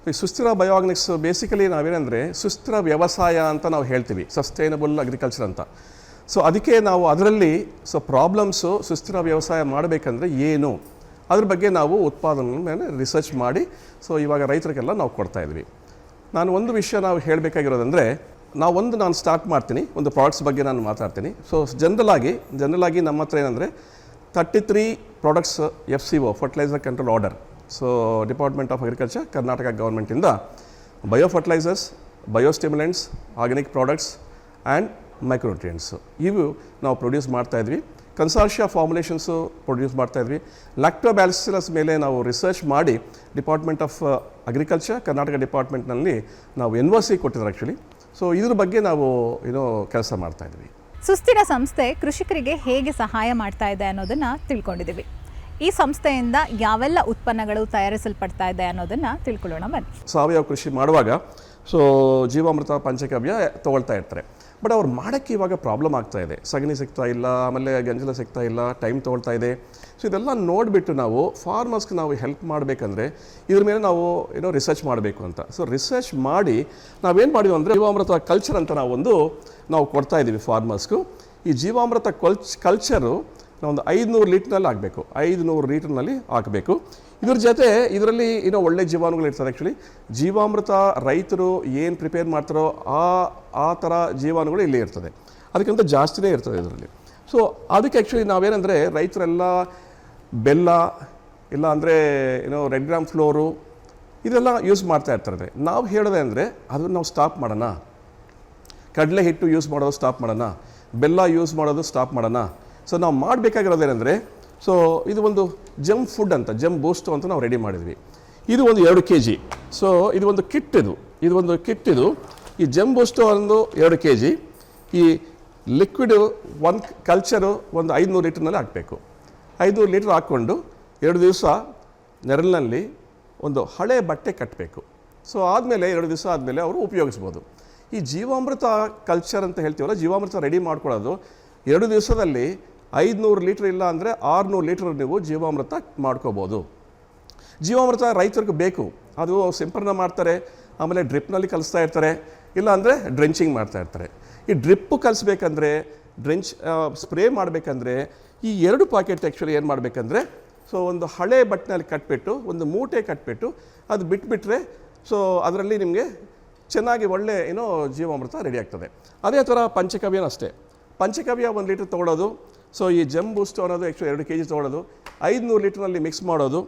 ಈ ಸುಸ್ಥಿರ ಬಯೋ ಆರ್ಗ್ಯಾನಿಕ್ಸ್ ಬೇಸಿಕಲಿ ನಾವೇನೆಂದರೆ ಸುಸ್ಥಿರ ವ್ಯವಸಾಯ ಅಂತ ನಾವು ಹೇಳ್ತೀವಿ, ಸಸ್ಟೈನಬಲ್ ಅಗ್ರಿಕಲ್ಚರ್ ಅಂತ. ಸೊ ಅದಕ್ಕೆ ನಾವು ಅದರಲ್ಲಿ ಪ್ರಾಬ್ಲಮ್ಸು ಸುಸ್ಥಿರ ವ್ಯವಸಾಯ ಮಾಡಬೇಕಂದ್ರೆ ಏನು, ಅದ್ರ ಬಗ್ಗೆ ನಾವು ಉತ್ಪಾದನೆ ಮೇಲೆ ರಿಸರ್ಚ್ ಮಾಡಿ ಇವಾಗ ರೈತರಿಗೆಲ್ಲ ನಾವು ಕೊಡ್ತಾಯಿದ್ವಿ. ನಾನು ಒಂದು ವಿಷಯ ನಾವು ಹೇಳಬೇಕಾಗಿರೋದಂದರೆ, ನಾನು ಸ್ಟಾರ್ಟ್ ಮಾಡ್ತೀನಿ, ಒಂದು ಪ್ರಾಡಕ್ಟ್ಸ್ ಬಗ್ಗೆ ನಾನು ಮಾತಾಡ್ತೀನಿ. ಜನರಲಾಗಿ ನಮ್ಮ ಹತ್ರ ಏನಂದರೆ 33 products FCO fertiliser control order. Department of agriculture, Karnataka ಗೌರ್ಮೆಂಟಿಂದ bio fertilisers, biostimulants, organic products and micronutrients ಇವು ನಾವು ಪ್ರೊಡ್ಯೂಸ್ ಮಾಡ್ತಾಯಿದ್ವಿ. ಕನ್ಸಾರ್ಷಿಯಾ ಫಾರ್ಮುಲೇಷನ್ಸು ಪ್ರೊಡ್ಯೂಸ್ ಮಾಡ್ತಾಯಿದ್ವಿ. ಲ್ಯಾಕ್ಟೋಬ್ಯಾಸಿಲಸ್ ಮೇಲೆ ನಾವು ರಿಸರ್ಚ್ ಮಾಡಿ ಡಿಪಾರ್ಟ್ಮೆಂಟ್ ಆಫ್ ಅಗ್ರಿಕಲ್ಚರ್, ಕರ್ನಾಟಕ ಡಿಪಾರ್ಟ್ಮೆಂಟ್ನಲ್ಲಿ ನಾವು NOC ಕೊಟ್ಟಿದ್ದಾರೆ ಆ್ಯಕ್ಚುಲಿ. ಇದ್ರ ಬಗ್ಗೆ ನಾವು ಕೆಲಸ ಮಾಡ್ತಾಯಿದ್ವಿ. ಸುಸ್ಥಿರ ಸಂಸ್ಥೆ ಕೃಷಿಕರಿಗೆ ಹೇಗೆ ಸಹಾಯ ಮಾಡ್ತಾ ಇದೆ ಅನ್ನೋದನ್ನು ತಿಳ್ಕೊಂಡಿದ್ದೀವಿ. ಈ ಸಂಸ್ಥೆಯಿಂದ ಯಾವೆಲ್ಲ ಉತ್ಪನ್ನಗಳು ತಯಾರಿಸಲ್ಪಡ್ತಾ ಇದೆ ಅನ್ನೋದನ್ನು ತಿಳ್ಕೊಳ್ಳೋಣ ಬನ್ನಿ. ಸಾವಯವ ಕೃಷಿ ಮಾಡುವಾಗ ಜೀವಾಮೃತ, ಪಂಚಗವ್ಯ ತೊಗೊಳ್ತಾ ಇರ್ತಾರೆ. ಬಟ್ ಅವ್ರು ಮಾಡೋಕ್ಕೆ ಇವಾಗ ಪ್ರಾಬ್ಲಮ್ ಆಗ್ತಾ ಇದೆ. ಸಗಣಿ ಸಿಗ್ತಾ ಇಲ್ಲ, ಆಮೇಲೆ ಗಂಜಲ ಸಿಗ್ತಾ ಇಲ್ಲ, ಟೈಮ್ ತೊಗೊಳ್ತಾ ಇದೆ. ಇದೆಲ್ಲ ನೋಡಿಬಿಟ್ಟು ನಾವು ಫಾರ್ಮರ್ಸ್ಗೆ ನಾವು ಹೆಲ್ಪ್ ಮಾಡಬೇಕಂದ್ರೆ ಇದ್ರ ಮೇಲೆ ನಾವು ರಿಸರ್ಚ್ ಮಾಡಬೇಕು ಅಂತ. ರಿಸರ್ಚ್ ಮಾಡಿ ನಾವೇನು ಮಾಡಿದ್ವಿ ಅಂದರೆ ಜೀವಾಮೃತ ಕಲ್ಚರ್ ಅಂತ ನಾವು ಕೊಡ್ತಾ ಇದ್ದೀವಿ ಫಾರ್ಮರ್ಸ್ಗೂ. ಈ ಜೀವಾಮೃತ ಕಲ್ಚರು ನಾವೊಂದು 500 ಲೀಟ್ರ್ನಲ್ಲಿ ಆಗಬೇಕು, 500 ಲೀಟ್ರ್ನಲ್ಲಿ ಹಾಕಬೇಕು. ಇದ್ರ ಜೊತೆ ಇದರಲ್ಲಿ ಒಳ್ಳೆ ಜೀವಾಣುಗಳು ಇರ್ತದೆ. ಆ್ಯಕ್ಚುಲಿ ಜೀವಾಮೃತ ರೈತರು ಏನು ಪ್ರಿಪೇರ್ ಮಾಡ್ತಾರೋ ಆ ಥರ ಜೀವಾಣುಗಳು ಇಲ್ಲಿ ಇರ್ತದೆ, ಅದಕ್ಕಿಂತ ಜಾಸ್ತಿನೇ ಇರ್ತದೆ ಇದರಲ್ಲಿ. ಅದಕ್ಕೆ ಆ್ಯಕ್ಚುಲಿ ನಾವೇನೆಂದರೆ ರೈತರೆಲ್ಲ ಬೆಲ್ಲ ಇಲ್ಲ ಅಂದರೆ ರೆಡ್ ಗ್ರಾಮ್ ಫ್ಲೋರು ಇದೆಲ್ಲ ಯೂಸ್ ಮಾಡ್ತಾ ಇರ್ತಾರೆ. ನಾವು ಹೇಳೋದೇ ಅಂದರೆ ಅದನ್ನು ನಾವು ಸ್ಟಾಪ್ ಮಾಡೋಣ. ಕಡಲೆ ಹಿಟ್ಟು ಯೂಸ್ ಮಾಡೋದು ಸ್ಟಾಪ್ ಮಾಡೋಣ, ಬೆಲ್ಲ ಯೂಸ್ ಮಾಡೋದು ಸ್ಟಾಪ್ ಮಾಡೋಣ. ನಾವು ಮಾಡಬೇಕಾಗಿರೋದೇನೆಂದರೆ ಇದು ಒಂದು ಜಮ್ ಫುಡ್ ಅಂತ, ಜಮ್ ಬೂಸ್ಟು ಅಂತ ನಾವು ರೆಡಿ ಮಾಡಿದ್ವಿ. ಇದು ಒಂದು 2 kg. ಇದು ಒಂದು ಕಿಟ್. ಇದು ಈ ಜಮ್ ಬೂಸ್ಟು ಒಂದು 2 kg. ಈ ಲಿಕ್ವಿಡು ಕಲ್ಚರು ಒಂದು 500 ಲೀಟ್ರ್ನಲ್ಲಿ ಹಾಕಬೇಕು. 500 ಲೀಟ್ರ್ ಹಾಕ್ಕೊಂಡು 2 ದಿವಸ ನೆರಳಿನಲ್ಲಿ ಒಂದು ಹಳೆ ಬಟ್ಟೆ ಕಟ್ಟಬೇಕು. ಆದಮೇಲೆ 2 ದಿವಸ ಆದಮೇಲೆ ಅವರು ಉಪಯೋಗಿಸ್ಬೋದು. ಈ ಜೀವಾಮೃತ ಕಲ್ಚರ್ ಅಂತ ಹೇಳ್ತೀವಲ್ಲ, ಜೀವಾಮೃತ ರೆಡಿ ಮಾಡ್ಕೊಳ್ಳೋದು 2 ದಿವಸದಲ್ಲಿ 500 ಲೀಟ್ರ್ ಇಲ್ಲ ಅಂದರೆ 600 ಲೀಟ್ರ್ ನೀವು ಜೀವಾಮೃತ ಮಾಡ್ಕೋಬೋದು. ಜೀವಾಮೃತ ರೈತರಿಗೆ ಬೇಕು, ಅದು ಸಿಂಪರಣೆ ಮಾಡ್ತಾರೆ, ಆಮೇಲೆ ಡ್ರಿಪ್ನಲ್ಲಿ ಕಲಿಸ್ತಾ ಇರ್ತಾರೆ, ಇಲ್ಲ ಅಂದರೆ ಡ್ರೆಂಚಿಂಗ್ ಮಾಡ್ತಾ ಇರ್ತಾರೆ. ಈ ಡ್ರಿಪ್ಪು ಕಲಿಸ್ಬೇಕಂದ್ರೆ, ಸ್ಪ್ರೇ ಮಾಡಬೇಕಂದ್ರೆ ಈ 2 ಪಾಕೆಟ್ ಆ್ಯಕ್ಚುಲಿ ಏನು ಮಾಡಬೇಕಂದ್ರೆ ಒಂದು ಹಳೆ ಬಟ್ಟೆನಲ್ಲಿ ಕಟ್ಬಿಟ್ಟು, ಒಂದು ಮೂಟೆ ಕಟ್ಬಿಟ್ಟು ಅದು ಬಿಟ್ಬಿಟ್ರೆ ಅದರಲ್ಲಿ ನಿಮಗೆ ಚೆನ್ನಾಗಿ ಒಳ್ಳೆ ಜೀವಾಮೃತ ರೆಡಿ ಆಗ್ತದೆ. ಅದೇ ಥರ ಪಂಚಗವ್ಯನೂ ಅಷ್ಟೇ. ಪಂಚಗವ್ಯ 1 ಲೀಟ್ರ್ ತೊಗೊಳೋದು. ಈ ಜಮ್ ಬೂಸ್ಟ್ ಅನ್ನೋದು ಆ್ಯಕ್ಚುಲಿ 2 kg ತೊಗೊಳೋದು, 500 ಲೀಟ್ರ್ನಲ್ಲಿ ಮಿಕ್ಸ್ ಮಾಡೋದು.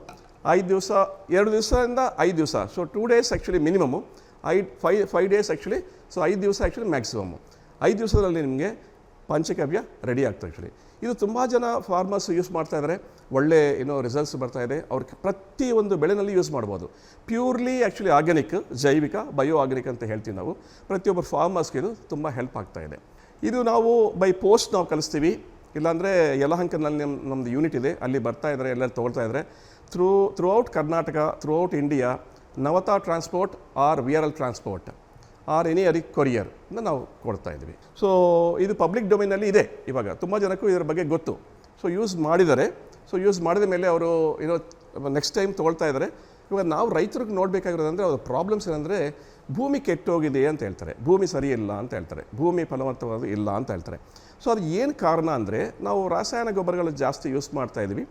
2 ದಿವಸದಿಂದ 5 ದಿವಸ, 2 days actually minimum, 5 days actually. 5 ದಿವಸ ಆ್ಯಕ್ಚುಲಿ ಮ್ಯಾಕ್ಸಿಮಮ್ಮು. 5 ದಿವಸದಲ್ಲಿ ನಿಮಗೆ ಪಂಚಗವ್ಯ ರೆಡಿ ಆಗ್ತದೆ ಆ್ಯಕ್ಚುಲಿ. ಇದು ತುಂಬ ಜನ ಫಾರ್ಮರ್ಸ್ ಯೂಸ್ ಮಾಡ್ತಾ ಇದ್ದಾರೆ, ಒಳ್ಳೆ ರಿಸಲ್ಟ್ಸ್ ಬರ್ತಾ ಇದೆ. ಅವ್ರಿಗೆ ಪ್ರತಿಯೊಂದು ಬೆಳೆನಲ್ಲಿ ಯೂಸ್ ಮಾಡ್ಬೋದು. ಪ್ಯೂರ್ಲಿ ಆ್ಯಕ್ಚುಲಿ ಆರ್ಗ್ಯಾನಿಕ್, ಜೈವಿಕ, ಬಯೋ ಆರ್ಗ್ಯಾನಿಕ್ ಅಂತ ಹೇಳ್ತೀವಿ ನಾವು. ಪ್ರತಿಯೊಬ್ಬರು ಫಾರ್ಮರ್ಸ್ಗೆ ಇದು ತುಂಬ ಹೆಲ್ಪ್ ಆಗ್ತಾ ಇದೆ. ಇದು ನಾವು ಬೈ ಪೋಸ್ಟ್ ನಾವು ಕಳಿಸ್ತೀವಿ, ಇಲ್ಲಾಂದರೆ ಯಲಹಂಕನಲ್ಲಿ ನಮ್ಮದು ಯೂನಿಟ್ ಇದೆ, ಅಲ್ಲಿ ಬರ್ತಾ ಇದ್ದಾರೆ, ಎಲ್ಲರೂ ತೊಗೊಳ್ತಾ ಇದ್ದಾರೆ. Throughout Karnataka, throughout India, Navata transport or VRL transport or any courier ನಾವು ಕೊಡ್ತಾ ಇದ್ವಿ. ಸೊ ಇದು ಪಬ್ಲಿಕ್ ಡೊಮೈನಲ್ಲಿ ಇದೆ. ಇವಾಗ ತುಂಬ ಜನಕ್ಕೂ ಇದರ ಬಗ್ಗೆ ಗೊತ್ತು. ಸೊ ಯೂಸ್ ಮಾಡಿದ್ದಾರೆ. ಸೊ ಯೂಸ್ ಮಾಡಿದ ಮೇಲೆ ಅವರು ನೆಕ್ಸ್ಟ್ ಟೈಮ್ ತೊಗೊಳ್ತಾ ಇದ್ದಾರೆ. ಇವಾಗ ನಾವು ರೈತರಿಗೆ ನೋಡಬೇಕಾಗಿರೋದಂದರೆ ಅವ್ರ ಪ್ರಾಬ್ಲಮ್ಸ್ ಏನಂದರೆ ಭೂಮಿ ಕೆಟ್ಟೋಗಿದೆ ಅಂತ ಹೇಳ್ತಾರೆ, ಭೂಮಿ ಸರಿ ಇಲ್ಲ ಅಂತ ಹೇಳ್ತಾರೆ, ಭೂಮಿ ಫಲವತ್ತವಾದ ಇಲ್ಲ ಅಂತ ಹೇಳ್ತಾರೆ. ಸೊ ಅದು ಏನು ಕಾರಣ ಅಂದರೆ ನಾವು ರಾಸಾಯನಿಕ ಗೊಬ್ಬರಗಳು ಜಾಸ್ತಿ ಯೂಸ್ ಮಾಡ್ತಾ ಇದ್ವಿ.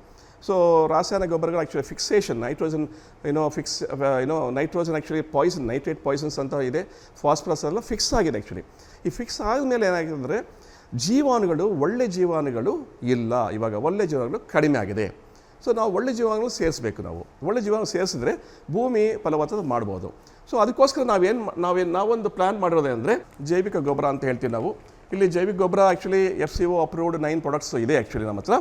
ಸೊ ರಾಸಾಯನಿಕ ಗೊಬ್ಬರಗಳು actually fixation, nitrogen nitrogen actually poison, nitrate poisons ಅಂತ ಇದೆ, ಫಾಸ್ಫರಸ್ ಎಲ್ಲ ಫಿಕ್ಸ್ ಆಗಿದೆ ಆ್ಯಕ್ಚುಲಿ. ಈ ಫಿಕ್ಸ್ ಆದಮೇಲೆ ಏನಾಗಿದೆ ಅಂದರೆ ಜೀವಾಣುಗಳು, ಒಳ್ಳೆ ಜೀವಾಣುಗಳು ಇಲ್ಲ, ಇವಾಗ ಒಳ್ಳೆ ಜೀವಾಣುಗಳು ಕಡಿಮೆ ಆಗಿದೆ. ಸೊ ನಾವು ಒಳ್ಳೆ ಜೀವಾಣುಗಳು ಸೇರಿಸಬೇಕು. ನಾವು ಒಳ್ಳೆ ಜೀವಾಣು ಸೇರಿಸಿದ್ರೆ ಭೂಮಿ ಫಲವತ್ತತೆ ಮಾಡ್ಬೋದು. ಸೊ ಅದಕ್ಕೋಸ್ಕರ ನಾವೊಂದು ಪ್ಲ್ಯಾನ್ ಮಾಡಿರೋದೇ ಅಂದರೆ ಜೈವಿಕ ಗೊಬ್ಬರ ಅಂತ ಹೇಳ್ತೀವಿ ನಾವು. ಇಲ್ಲಿ ಜೈವಿಕ ಗೊಬ್ಬರ ಆ್ಯಕ್ಚುಲಿ FCO ಅಪ್ರೂವ್ಡ್ 9 ಪ್ರಾಡಕ್ಟ್ಸ್ ಇದೆ ಆ್ಯಕ್ಚುಲಿ ನಮ್ಮ ಹತ್ರ.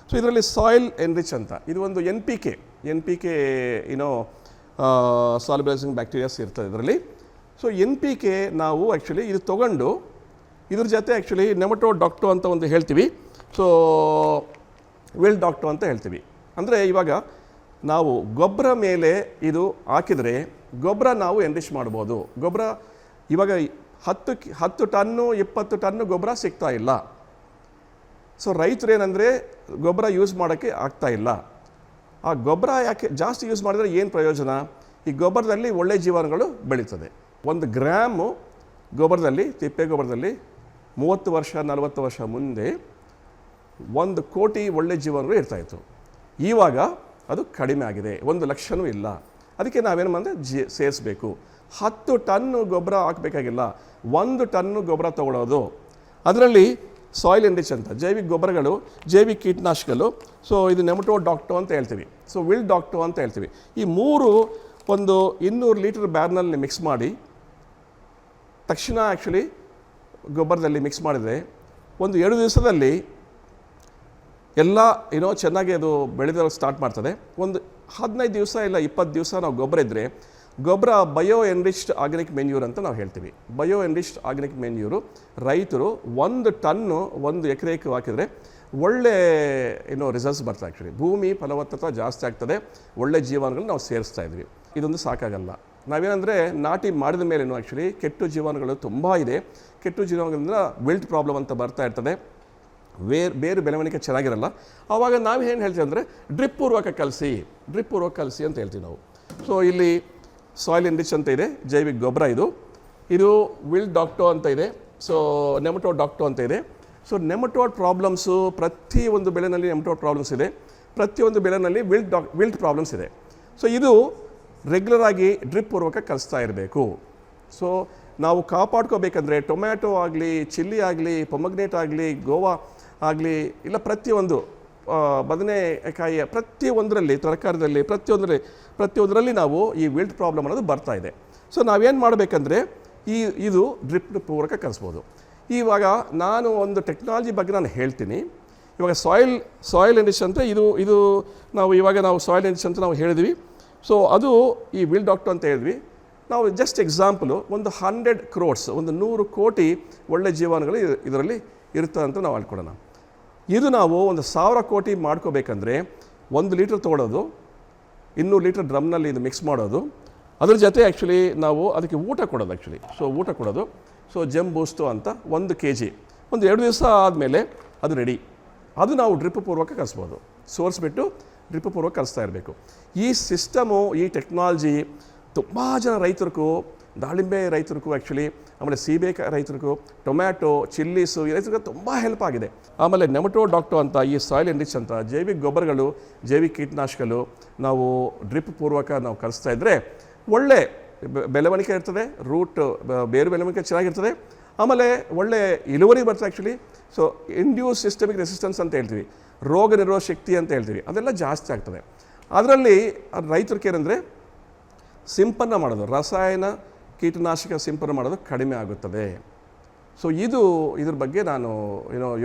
ಸೊ ಇದರಲ್ಲಿ ಸಾಯಿಲ್ ಎನ್ರಿಚ್ ಅಂತ, ಇದು ಒಂದು NPK ಸಾಲ್ಯುಬಲೈಸಿಂಗ್ ಬ್ಯಾಕ್ಟೀರಿಯಾಸ್ ಇರ್ತದೆ ಇದರಲ್ಲಿ. ಸೊ NPK ನಾವು ಆ್ಯಕ್ಚುಲಿ ಇದು ತೊಗೊಂಡು ಇದ್ರ ಜೊತೆ ಆ್ಯಕ್ಚುಲಿ ನೆಮಟೋಡಾಕ್ಟೋ ಅಂತ ಒಂದು ಹೇಳ್ತೀವಿ. ಸೊ ವಿಲ್ ಡಾಕ್ಟೋ ಅಂತ ಹೇಳ್ತೀವಿ. ಅಂದರೆ ಇವಾಗ ನಾವು ಗೊಬ್ಬರ ಮೇಲೆ ಇದು ಹಾಕಿದರೆ ಗೊಬ್ಬರ ನಾವು ಎನ್ರಿಚ್ ಮಾಡ್ಬೋದು. ಗೊಬ್ಬರ ಇವಾಗ 10 ಟನ್ನು 20 ಟನ್ನು ಗೊಬ್ಬರ ಸಿಗ್ತಾ ಇಲ್ಲ. ಸೊ ರೈತರು ಏನಂದರೆ ಗೊಬ್ಬರ ಯೂಸ್ ಮಾಡೋಕ್ಕೆ ಆಗ್ತಾ ಇಲ್ಲ. ಆ ಗೊಬ್ಬರ ಯಾಕೆ ಜಾಸ್ತಿ ಯೂಸ್ ಮಾಡಿದ್ರೆ ಏನು ಪ್ರಯೋಜನ? ಈ ಗೊಬ್ಬರದಲ್ಲಿ ಒಳ್ಳೆ ಜೀವಾಣುಗಳು ಬೆಳೀತದೆ. 1 ಗ್ರಾಮು ಗೊಬ್ಬರದಲ್ಲಿ, ತಿಪ್ಪೆ ಗೊಬ್ಬರದಲ್ಲಿ 30 ವರ್ಷ 40 ವರ್ಷ ಮುಂದೆ 1 ಕೋಟಿ ಒಳ್ಳೆ ಜೀವಾಣುಗಳು ಇರ್ತಾಯಿತ್ತು. ಇವಾಗ ಅದು ಕಡಿಮೆ ಆಗಿದೆ, 1 ಲಕ್ಷನೂ ಇಲ್ಲ. ಅದಕ್ಕೆ ನಾವೇನು ಅಂದರೆ ಸೇರಿಸಬೇಕು. 10 ಟನ್ನು ಗೊಬ್ಬರ ಹಾಕಬೇಕಾಗಿಲ್ಲ, 1 ಟನ್ನು ಗೊಬ್ಬರ ತೊಗೊಳೋದು. ಅದರಲ್ಲಿ ಸಾಯಿಲ್ ಎನ್ರಿಚ್ ಅಂತ ಜೈವಿಕ ಗೊಬ್ಬರಗಳು, ಜೈವಿಕ ಕೀಟನಾಶಕಗಳು. ಸೊ ಇದು ನೆಮಟೋಡಾಕ್ಟೋ ಅಂತ ಹೇಳ್ತೀವಿ. ಸೊ ವಿಲ್ ಡಾಕ್ಟೋ ಅಂತ ಹೇಳ್ತೀವಿ. ಈ 3 ಒಂದು 200 ಲೀಟರ್ ಬ್ಯಾರ್ನಲ್ಲಿ ಮಿಕ್ಸ್ ಮಾಡಿ ತಕ್ಷಣ ಆ್ಯಕ್ಚುಲಿ ಗೊಬ್ಬರದಲ್ಲಿ ಮಿಕ್ಸ್ ಮಾಡಿದರೆ 1-2 ದಿವಸದಲ್ಲಿ ಎಲ್ಲ ಚೆನ್ನಾಗಿ ಅದು ಬೆಳೆದಕ್ಕೆ ಸ್ಟಾರ್ಟ್ ಮಾಡ್ತದೆ. ಒಂದು 15 ದಿವಸ ಇಲ್ಲ 20 ದಿವಸ ನಾವು ಗೊಬ್ಬರ ಇದ್ದರೆ ಗೊಬ್ಬರ ಬಯೋ ಎನ್ರಿಚ್ಡ್ ಆರ್ಗ್ಯಾನಿಕ್ ಮೆನ್ಯೂರ್ ಅಂತ ನಾವು ಹೇಳ್ತೀವಿ. ಬಯೋ ಎನ್ರಿಚ್ಡ್ ಆರ್ಗ್ಯಾನಿಕ್ ಮೆನ್ಯೂರು ರೈತರು 1 ಟನ್ನು 1 ಎಕರೆಗೆ ಹಾಕಿದರೆ ಒಳ್ಳೆ ರಿಸಲ್ಟ್ಸ್ ಬರ್ತದೆ. ಆ್ಯಕ್ಚುಲಿ ಭೂಮಿ ಫಲವತ್ತತೆ ಜಾಸ್ತಿ ಆಗ್ತದೆ, ಒಳ್ಳೆ ಜೀವಾಣುಗಳು ನಾವು ಸೇರಿಸ್ತಾ ಇದ್ವಿ. ಇದೊಂದು ಸಾಕಾಗಲ್ಲ. ನಾವೇನಂದರೆ ನಾಟಿ ಮಾಡಿದ ಮೇಲೇನು ಆ್ಯಕ್ಚುಲಿ ಕೆಟ್ಟು ಜೀವಾಣುಗಳು ತುಂಬ ಇದೆ. ಕೆಟ್ಟು ಜೀವಾಣುಗಳಿಂದ ವಿಲ್ಟ್ ಪ್ರಾಬ್ಲಮ್ ಅಂತ ಬರ್ತಾ ಇರ್ತದೆ, ಬೇರೆ ಬೆಳವಣಿಗೆ ಚೆನ್ನಾಗಿರಲ್ಲ. ಆವಾಗ ನಾವು ಏನು ಹೇಳ್ತೀವಿ ಅಂದರೆ ಡ್ರಿಪ್ ಪೂರ್ವಕ ಕಲಿಸಿ ಅಂತ ಹೇಳ್ತೀವಿ ನಾವು. ಸೊ ಇಲ್ಲಿ ಸಾಯಿಲ್ ಎನ್ರಿಚ್ ಅಂತ ಇದೆ, ಜೈವಿಕ ಗೊಬ್ಬರ ಇದು ವಿಲ್ ಡಾಕ್ಟೋ ಅಂತ ಇದೆ. ಸೊ ನೆಮಟೋಡಾಕ್ಟೋ ಅಂತ ಇದೆ. ಸೊ ನೆಮಟೋಡ್ ಪ್ರಾಬ್ಲಮ್ಸು ಪ್ರತಿಯೊಂದು ಬೆಳೆನಲ್ಲಿ ನೆಮಟೋಡ್ ಪ್ರಾಬ್ಲಮ್ಸ್ ಇದೆ, ಪ್ರತಿಯೊಂದು ಬೆಳೆನಲ್ಲಿ ವಿಲ್ಟ್ ಪ್ರಾಬ್ಲಮ್ಸ್ ಇದೆ. ಸೊ ಇದು ರೆಗ್ಯುಲರ್ ಆಗಿ ಡ್ರಿಪ್ ಪೂರ್ವಕ ಕಲಿಸ್ತಾ ಇರಬೇಕು. ಸೊ ನಾವು ಕಾಪಾಡ್ಕೋಬೇಕಂದ್ರೆ ಟೊಮ್ಯಾಟೊ ಆಗಲಿ, ಚಿಲ್ಲಿ ಆಗಲಿ, ಪೊಮಗ್ನೇಟ್ ಆಗಲಿ, ಗೋವಾ ಆಗಲಿ, ಇಲ್ಲ ಪ್ರತಿಯೊಂದು ಬದನೆಕಾಯಿಯ ಪ್ರತಿಯೊಂದರಲ್ಲಿ, ತರಕಾರಿಯಲ್ಲಿ ಪ್ರತಿಯೊಂದರಲ್ಲಿ ನಾವು ಈ ವಿಲ್ಟ್ ಪ್ರಾಬ್ಲಮ್ ಅನ್ನೋದು ಬರ್ತಾ ಇದೆ. ಸೊ ನಾವೇನು ಮಾಡಬೇಕಂದ್ರೆ ಇದು ಡ್ರಿಪ್ ಪೂರ್ವಕ ಕಲಿಸ್ಬೋದು. ಇವಾಗ ನಾನು ಒಂದು ಟೆಕ್ನಾಲಜಿ ಬಗ್ಗೆ ನಾನು ಹೇಳ್ತೀನಿ. ಇವಾಗ ಸಾಯಿಲ್ ಎನ್ರಿಚ್ ಅಂತ ಇದು ನಾವು ಸಾಯಿಲ್ ಎನ್ರಿಚ್ ಅಂತ ನಾವು ಹೇಳಿದ್ವಿ. ಸೊ ಅದು ಈ ವಿಲ್ ಡಾಕ್ಟೋ ಅಂತ ಹೇಳಿದ್ವಿ ನಾವು. ಜಸ್ಟ್ ಎಕ್ಸಾಂಪಲು, ಒಂದು 100 crores, ಒಂದು 100 ಕೋಟಿ ಒಳ್ಳೆ ಜೀವಾಣುಗಳು ಇದರಲ್ಲಿ ಇರ್ತದೆ ಅಂತ ನಾವು ಅನ್ಕೊಳ್ಳೋಣ. ಇದು ನಾವು ಒಂದು 1000 ಕೋಟಿ ಮಾಡ್ಕೋಬೇಕಂದ್ರೆ 1 ಲೀಟ್ರ್ ತೊಗೊಳೋದು, 200 ಲೀಟ್ರ್ ಡ್ರಮ್ನಲ್ಲಿ ಇದು ಮಿಕ್ಸ್ ಮಾಡೋದು, ಅದ್ರ ಜೊತೆ ಆ್ಯಕ್ಚುಲಿ ನಾವು ಅದಕ್ಕೆ ಊಟ ಕೊಡೋದು ಆ್ಯಕ್ಚುಲಿ. ಸೊ ಊಟ ಕೊಡೋದು. ಸೊ ಜೆಮ್ ಬೂಸ್ಟು ಅಂತ 1 kg, ಒಂದು 2 ದಿವಸ ಆದಮೇಲೆ ಅದು ರೆಡಿ. ಅದು ನಾವು ಡ್ರಿಪ್ ಪೂರ್ವಕ ಕಲಿಸ್ಬೋದು. ಸೋರಿಸ್ಬಿಟ್ಟು ಡ್ರಿಪ್ ಪೂರ್ವಕ ಕಲಿಸ್ತಾ ಇರಬೇಕು. ಈ ಸಿಸ್ಟಮು, ಈ ಟೆಕ್ನಾಲಜಿ ತುಂಬ ಜನ ರೈತರಿಗೂ, ದಾಳಿಂಬೆ ರೈತರಿಗೂ ಆ್ಯಕ್ಚುಲಿ, ಆಮೇಲೆ ಸೀಬೆ ರೈತರಿಗೂ, ಟೊಮ್ಯಾಟೊ, ಚಿಲ್ಲೀಸು ಈ ರೈತರಿಗೆ ತುಂಬ ಹೆಲ್ಪ್ ಆಗಿದೆ. ಆಮೇಲೆ ನೆಮಟೋಡಾಕ್ಟೋ ಅಂತ ಈ ಸಾಯಿಲ್ ಎನ್ರಿಚ್ ಅಂತ ಜೈವಿಕ ಗೊಬ್ಬರಗಳು, ಜೈವಿಕ ಕೀಟನಾಶಕಗಳು ನಾವು ಡ್ರಿಪ್ ಪೂರ್ವಕ ನಾವು ಕಲಿಸ್ತಾ ಇದ್ದರೆ ಒಳ್ಳೆ ಬೆಳವಣಿಗೆ ಇರ್ತದೆ, ಬೇರು ಬೆಳವಣಿಗೆ ಚೆನ್ನಾಗಿರ್ತದೆ. ಆಮೇಲೆ ಒಳ್ಳೆ ಇಳುವರಿ ಬರ್ತದೆ actually. So induce systemic resistance ಅಂತ ಹೇಳ್ತೀವಿ, ರೋಗ ನಿರೋಧಕ ಶಕ್ತಿ ಅಂತ ಹೇಳ್ತೀವಿ, ಅದೆಲ್ಲ ಜಾಸ್ತಿ ಆಗ್ತದೆ. ಅದರಲ್ಲಿ ರೈತರಿಗೆ ಏನಂದರೆ ಸಿಂಪಡಣೆ ಮಾಡೋದು, ರಸಾಯನ ಕೀಟನಾಶಕ ಸಿಂಪಡಣೆ ಮಾಡೋದು ಕಡಿಮೆ ಆಗುತ್ತದೆ. ಸೊ ಇದ್ರ ಬಗ್ಗೆ ನಾನು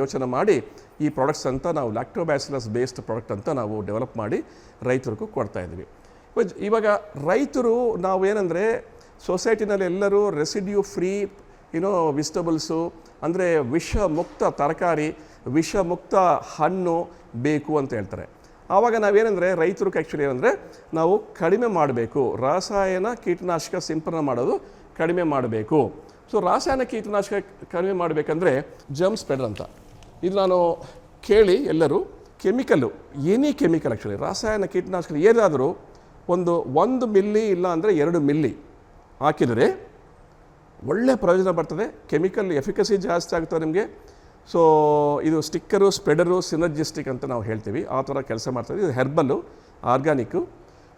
ಯೋಚನೆ ಮಾಡಿ ಈ ಪ್ರಾಡಕ್ಟ್ಸ್ ಅಂತ ನಾವು ಲ್ಯಾಕ್ಟೋಬ್ಯಾಸಿಲಸ್ ಬೇಸ್ಡ್ ಪ್ರಾಡಕ್ಟ್ ಅಂತ ನಾವು ಡೆವಲಪ್ ಮಾಡಿ ರೈತರಿಗೂ ಕೊಡ್ತಾಯಿದ್ವಿ. ಇವಾಗ ರೈತರು ನಾವೇನೆಂದರೆ ಸೊಸೈಟಿನಲ್ಲಿ ಎಲ್ಲರೂ ರೆಸಿಡ್ಯೂ ಫ್ರೀ ವೆಜಿಟಬಲ್ಸು ಅಂದರೆ ವಿಷಮುಕ್ತ ತರಕಾರಿ, ವಿಷಮುಕ್ತ ಹಣ್ಣು ಬೇಕು ಅಂತ ಹೇಳ್ತಾರೆ. ಆವಾಗ ನಾವೇನೆಂದರೆ ರೈತರಿಗೆ ಆ್ಯಕ್ಚುಲಿ ಏನಂದರೆ ನಾವು ಕಡಿಮೆ ಮಾಡಬೇಕು, ರಾಸಾಯನ ಕೀಟನಾಶಕ ಸಿಂಪಡಣೆ ಮಾಡೋದು ಕಡಿಮೆ ಮಾಡಬೇಕು. ಸೊ ರಾಸಾಯನಿಕ ಕೀಟನಾಶಕ ಕಡಿಮೆ ಮಾಡಬೇಕಂದ್ರೆ ಜರ್ಮ್ ಸ್ಪ್ರೆಡರ್ ಅಂತ ಇದು ನಾನು ಕೇಳಿ ಎಲ್ಲರೂ ಕೆಮಿಕಲ್ಲು ಎನಿ ಕೆಮಿಕಲ್ ಆ್ಯಕ್ಚುಲಿ ರಾಸಾಯನಿಕ ಕೀಟನಾಶಕ ಏನಾದರೂ ಒಂದು ಮಿಲ್ಲಿ ಇಲ್ಲ ಅಂದರೆ 2 ಮಿಲ್ಲಿ ಹಾಕಿದರೆ ಒಳ್ಳೆ ಪ್ರಯೋಜನ ಬರ್ತದೆ. ಕೆಮಿಕಲ್ ಎಫಿಕಸಿ ಜಾಸ್ತಿ ಆಗ್ತದೆ ನಿಮಗೆ. ಸೊ ಇದು ಸ್ಟಿಕ್ಕರು, ಸ್ಪ್ರೆಡರು, ಸಿನರ್ಜಿಸ್ಟಿಕ್ ಅಂತ ನಾವು ಹೇಳ್ತೀವಿ, ಆ ಥರ ಕೆಲಸ ಮಾಡ್ತಾಯಿದೆ. ಇದು ಹೆರ್ಬಲ್ಲು, ಆರ್ಗ್ಯಾನಿಕ್ಕು.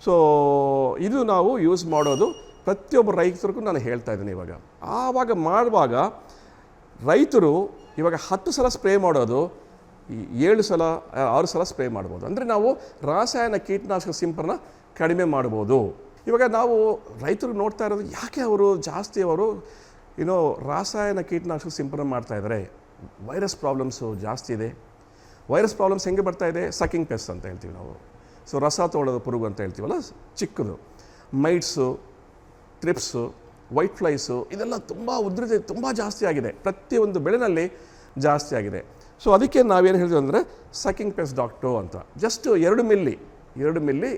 ಸೊ ಇದು ನಾವು ಯೂಸ್ ಮಾಡೋದು ಪ್ರತಿಯೊಬ್ಬ ರೈತರಿಗೂ ನಾನು ಹೇಳ್ತಾ ಇದ್ದೀನಿ. ಆವಾಗ ಮಾಡುವಾಗ ರೈತರು ಇವಾಗ 10 ಸಲ ಸ್ಪ್ರೇ ಮಾಡೋದು 7 ಸಲ 6 ಸಲ ಸ್ಪ್ರೇ ಮಾಡ್ಬೋದು. ಅಂದರೆ ನಾವು ರಾಸಾಯನಿಕ ಕೀಟನಾಶಕ ಸಿಂಪಡಣೆ ಕಡಿಮೆ ಮಾಡ್ಬೋದು. ಇವಾಗ ನಾವು ರೈತರು ನೋಡ್ತಾ ಇರೋದು ಯಾಕೆ ಅವರು ರಾಸಾಯನಿಕ ಕೀಟನಾಶಕ ಸಿಂಪಡಣೆ ಮಾಡ್ತಾಯಿದ್ದಾರೆ. ವೈರಸ್ ಪ್ರಾಬ್ಲಮ್ಸು ಜಾಸ್ತಿ ಇದೆ. ವೈರಸ್ ಪ್ರಾಬ್ಲಮ್ಸ್ ಹೆಂಗೆ ಬರ್ತಾ ಇದೆ? ಸಕ್ಕಿಂಗ್ ಪೆಸ್ಟ್ ಅಂತ ಹೇಳ್ತೀವಿ ನಾವು. ಸೊ ರಸ ತೊಗೊಳ್ಳೋದು ಪುರುಗು ಅಂತ ಹೇಳ್ತೀವಲ್ಲ, ಚಿಕ್ಕದು. ಮೈಟ್ಸು, ಟ್ರಿಪ್ಸು, ವೈಟ್ ಫ್ಲೈಸು ಇದೆಲ್ಲ ತುಂಬ ಜಾಸ್ತಿ ಆಗಿದೆ. ಪ್ರತಿಯೊಂದು ಬೆಳೆನಲ್ಲಿ ಜಾಸ್ತಿ ಆಗಿದೆ. ಸೊ ಅದಕ್ಕೆ ನಾವೇನು ಹೇಳ್ತೀವಿ ಅಂದರೆ ಸಕ್ಕಿಂಗ್ ಪೆಸ್ಟ್ ಡಾಕ್ಟರ್ ಅಂತ. ಜಸ್ಟ್ 2 ಮಿಲ್ಲಿ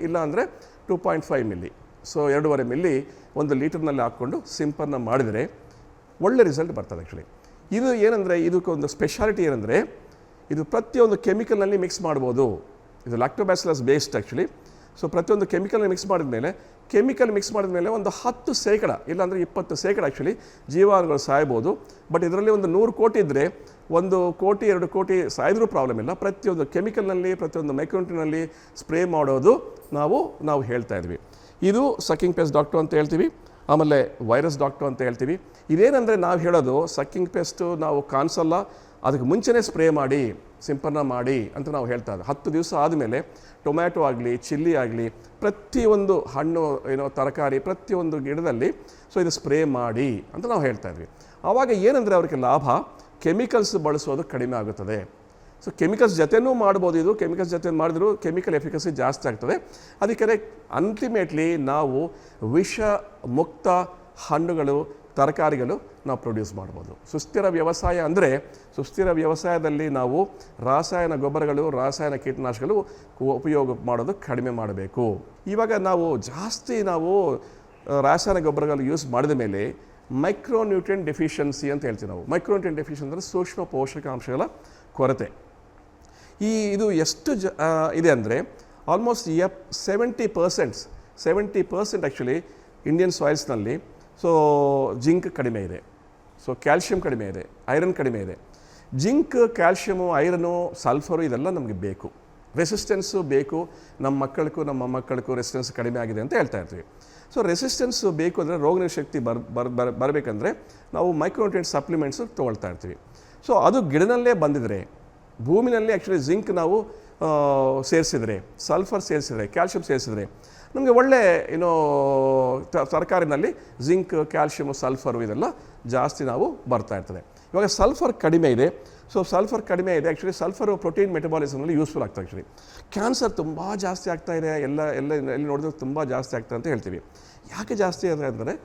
ಇಲ್ಲ ಅಂದರೆ 2.5 ಮಿಲ್ಲಿ, ಸೊ 2.5 ಮಿಲ್ಲಿ 1 ಲೀಟರ್ನಲ್ಲಿ ಹಾಕ್ಕೊಂಡು ಸಿಂಪಡಣೆ ಮಾಡಿದರೆ ಒಳ್ಳೆ ರಿಸಲ್ಟ್ ಬರ್ತದೆ ಆ್ಯಕ್ಚುಲಿ. ಇದು ಏನಂದರೆ ಇದಕ್ಕೊಂದು ಸ್ಪೆಷಾಲಿಟಿ ಏನಂದರೆ ಇದು ಪ್ರತಿಯೊಂದು ಕೆಮಿಕಲ್ನಲ್ಲಿ ಮಿಕ್ಸ್ ಮಾಡ್ಬೋದು. ಇದು ಲ್ಯಾಕ್ಟೋಬ್ಯಾಸಿಲಸ್ ಬೇಸ್ಡ್ ಆ್ಯಕ್ಚುಲಿ. ಸೊ ಪ್ರತಿಯೊಂದು ಕೆಮಿಕಲ್ನ ಮಿಕ್ಸ್ ಮಾಡಿದ ಮೇಲೆ ಒಂದು 10% ಇಲ್ಲಾಂದರೆ 20% ಆ್ಯಕ್ಚುಲಿ ಜೀವಾಣುಗಳು ಸಾಯ್ಬೋದು. ಬಟ್ ಇದರಲ್ಲಿ ಒಂದು 100 ಕೋಟಿ ಇದ್ದರೆ 1 ಕೋಟಿ 2 ಕೋಟಿ ಸಾಯಿದ್ರೂ ಪ್ರಾಬ್ಲಮ್ ಇಲ್ಲ. ಪ್ರತಿಯೊಂದು ಕೆಮಿಕಲ್ನಲ್ಲಿ, ಪ್ರತಿಯೊಂದು ಮೈಕ್ರೋನ್ಯೂಟ್ರಿನಲ್ಲಿ ಸ್ಪ್ರೇ ಮಾಡೋದು ನಾವು ಹೇಳ್ತಾ ಇದ್ವಿ. ಇದು ಸಕ್ಕಿಂಗ್ ಪೆಸ್ಟ್ ಡಾಕ್ಟರ್ ಅಂತ ಹೇಳ್ತೀವಿ. ಆಮೇಲೆ ವೈರಸ್ ಡಾಕ್ಟರ್ ಅಂತ ಹೇಳ್ತೀವಿ. ಇದೇನೆಂದರೆ ನಾವು ಹೇಳೋದು ಸಕ್ಕಿಂಗ್ ಪೆಸ್ಟು ನಾವು ಕಾಣಿಸಲ್ಲ, ಅದಕ್ಕೆ ಮುಂಚೆನೇ ಸ್ಪ್ರೇ ಮಾಡಿ ಸಿಂಪಡಣೆ ಮಾಡಿ ಅಂತ ನಾವು ಹೇಳ್ತಾ ಇದ್ದೀವಿ. 10 ದಿವಸ ಆದಮೇಲೆ ಟೊಮ್ಯಾಟೊ ಆಗಲಿ, ಚಿಲ್ಲಿ ಆಗಲಿ, ಪ್ರತಿಯೊಂದು ಹಣ್ಣು ತರಕಾರಿ ಪ್ರತಿಯೊಂದು ಗಿಡದಲ್ಲಿ ಸೊ ಇದು ಸ್ಪ್ರೇ ಮಾಡಿ ಅಂತ ನಾವು ಹೇಳ್ತಾ ಇದ್ವಿ. ಆವಾಗ ಏನಂದರೆ ಅವ್ರಿಗೆ ಲಾಭ, ಕೆಮಿಕಲ್ಸ್ ಬಳಸೋದು ಕಡಿಮೆ ಆಗುತ್ತದೆ. ಸೊ ಕೆಮಿಕಲ್ಸ್ ಜೊತೆನೂ ಮಾಡ್ಬೋದು. ಇದು ಕೆಮಿಕಲ್ಸ್ ಜೊತೆ ಮಾಡಿದ್ರು ಕೆಮಿಕಲ್ ಎಫಿಕಸಿ ಜಾಸ್ತಿ ಆಗ್ತದೆ. ಅದಕ್ಕೆ ಅಲ್ಟಿಮೇಟ್ಲಿ ನಾವು ವಿಷ ಮುಕ್ತ ಹಣ್ಣುಗಳು, ತರಕಾರಿಗಳು ನಾವು ಪ್ರೊಡ್ಯೂಸ್ ಮಾಡ್ಬೋದು. ಸುಸ್ಥಿರ ವ್ಯವಸಾಯ ಅಂದರೆ ಸುಸ್ಥಿರ ವ್ಯವಸಾಯದಲ್ಲಿ ನಾವು ರಾಸಾಯನ ಗೊಬ್ಬರಗಳು, ರಾಸಾಯನ ಕೀಟನಾಶಕಗಳು ಉಪಯೋಗ ಮಾಡೋದು ಕಡಿಮೆ ಮಾಡಬೇಕು. ಇವಾಗ ನಾವು ಜಾಸ್ತಿ ರಾಸಾಯನಿಕ ಗೊಬ್ಬರಗಳು ಯೂಸ್ ಮಾಡಿದ ಮೇಲೆ ಮೈಕ್ರೋನ್ಯೂಟ್ರಿಯೆಂಟ್ ಡೆಫಿಷಿಯನ್ಸಿ ಅಂತ ಹೇಳ್ತೀವಿ ನಾವು. ಮೈಕ್ರೋನ್ಯೂಟ್ರಿಯೆಂಟ್ ಡೆಫಿಷಿಯನ್ಸಿ ಅಂದರೆ ಸೂಕ್ಷ್ಮ ಪೋಷಕಾಂಶಗಳ ಕೊರತೆ. ಇದು ಎಷ್ಟು ಇದೆ ಅಂದರೆ ಆಲ್ಮೋಸ್ಟ್ 70% ಆ್ಯಕ್ಚುಲಿ ಇಂಡಿಯನ್ ಸಾಯಿಲ್ಸ್ನಲ್ಲಿ ಸೊ ಜಿಂಕ್ ಕಡಿಮೆ ಇದೆ, ಸೊ ಕ್ಯಾಲ್ಶಿಯಂ ಕಡಿಮೆ ಇದೆ, ಐರನ್ ಕಡಿಮೆ ಇದೆ. ಜಿಂಕ್, ಕ್ಯಾಲ್ಶಿಯಮು, ಐರನು, ಸಲ್ಫರು ಇದೆಲ್ಲ ನಮಗೆ ಬೇಕು. ರೆಸಿಸ್ಟೆನ್ಸು ಬೇಕು. ನಮ್ಮ ಮಕ್ಕಳಿಗೂ ನಮ್ಮ ಮೊಮ್ಮಕ್ಕಳಿಗೂ ರೆಸಿಸ್ಟೆನ್ಸ್ ಕಡಿಮೆ ಆಗಿದೆ ಅಂತ ಹೇಳ್ತಾ ಇರ್ತೀವಿ. ಸೊ ರೆಸಿಸ್ಟೆನ್ಸು ಬೇಕು ಅಂದರೆ ರೋಗನಿರೋಧಕ ಶಕ್ತಿ ಬರಬೇಕಂದ್ರೆ ನಾವು ಮೈಕ್ರೋನ್ಯೂಟ್ರಿಯೆಂಟ್ ಸಪ್ಲಿಮೆಂಟ್ಸು ತೊಗೊಳ್ತಾ ಇರ್ತೀವಿ. ಸೊ ಅದು ಗಿಡನಲ್ಲೇ ಬಂದಿದ್ರೆ, ಭೂಮಿನಲ್ಲಿ ಆ್ಯಕ್ಚುಲಿ ಜಿಂಕ್ ನಾವು ಸೇರಿಸಿದರೆ, ಸಲ್ಫರ್ ಸೇರಿಸಿದರೆ, ಕ್ಯಾಲ್ಶಿಯಂ ಸೇರಿಸಿದರೆ ನಮಗೆ ಒಳ್ಳೆ ತರಕಾರಿನಲ್ಲಿ ಜಿಂಕ್, ಕ್ಯಾಲ್ಶಿಯಮು, ಸಲ್ಫರು ಇದೆಲ್ಲ ಜಾಸ್ತಿ ನಾವು ಬರ್ತಾ ಇರ್ತದೆ. ಇವಾಗ ಸಲ್ಫರ್ ಕಡಿಮೆ ಇದೆ. ಸೊ ಸಲ್ಫರ್ ಕಡಿಮೆ ಇದೆ ಆ್ಯಕ್ಚುಲಿ ಸಲ್ಫರು ಪ್ರೋಟೀನ್ ಮೆಟಬಾಲಿಸಮ್ನಲ್ಲಿ ಯೂಸ್ಫುಲ್ ಆಗ್ತದೆ. ಆ್ಯಕ್ಚುಲಿ ಕ್ಯಾನ್ಸರ್ ತುಂಬ ಜಾಸ್ತಿ ಆಗ್ತಾ ಇದೆ, ಎಲ್ಲಿ ನೋಡಿದ್ರೆ ತುಂಬ ಜಾಸ್ತಿ ಆಗ್ತದೆ ಅಂತ ಹೇಳ್ತೀವಿ. ಯಾಕೆ ಜಾಸ್ತಿ ಇದೆ ಅಂದರೆ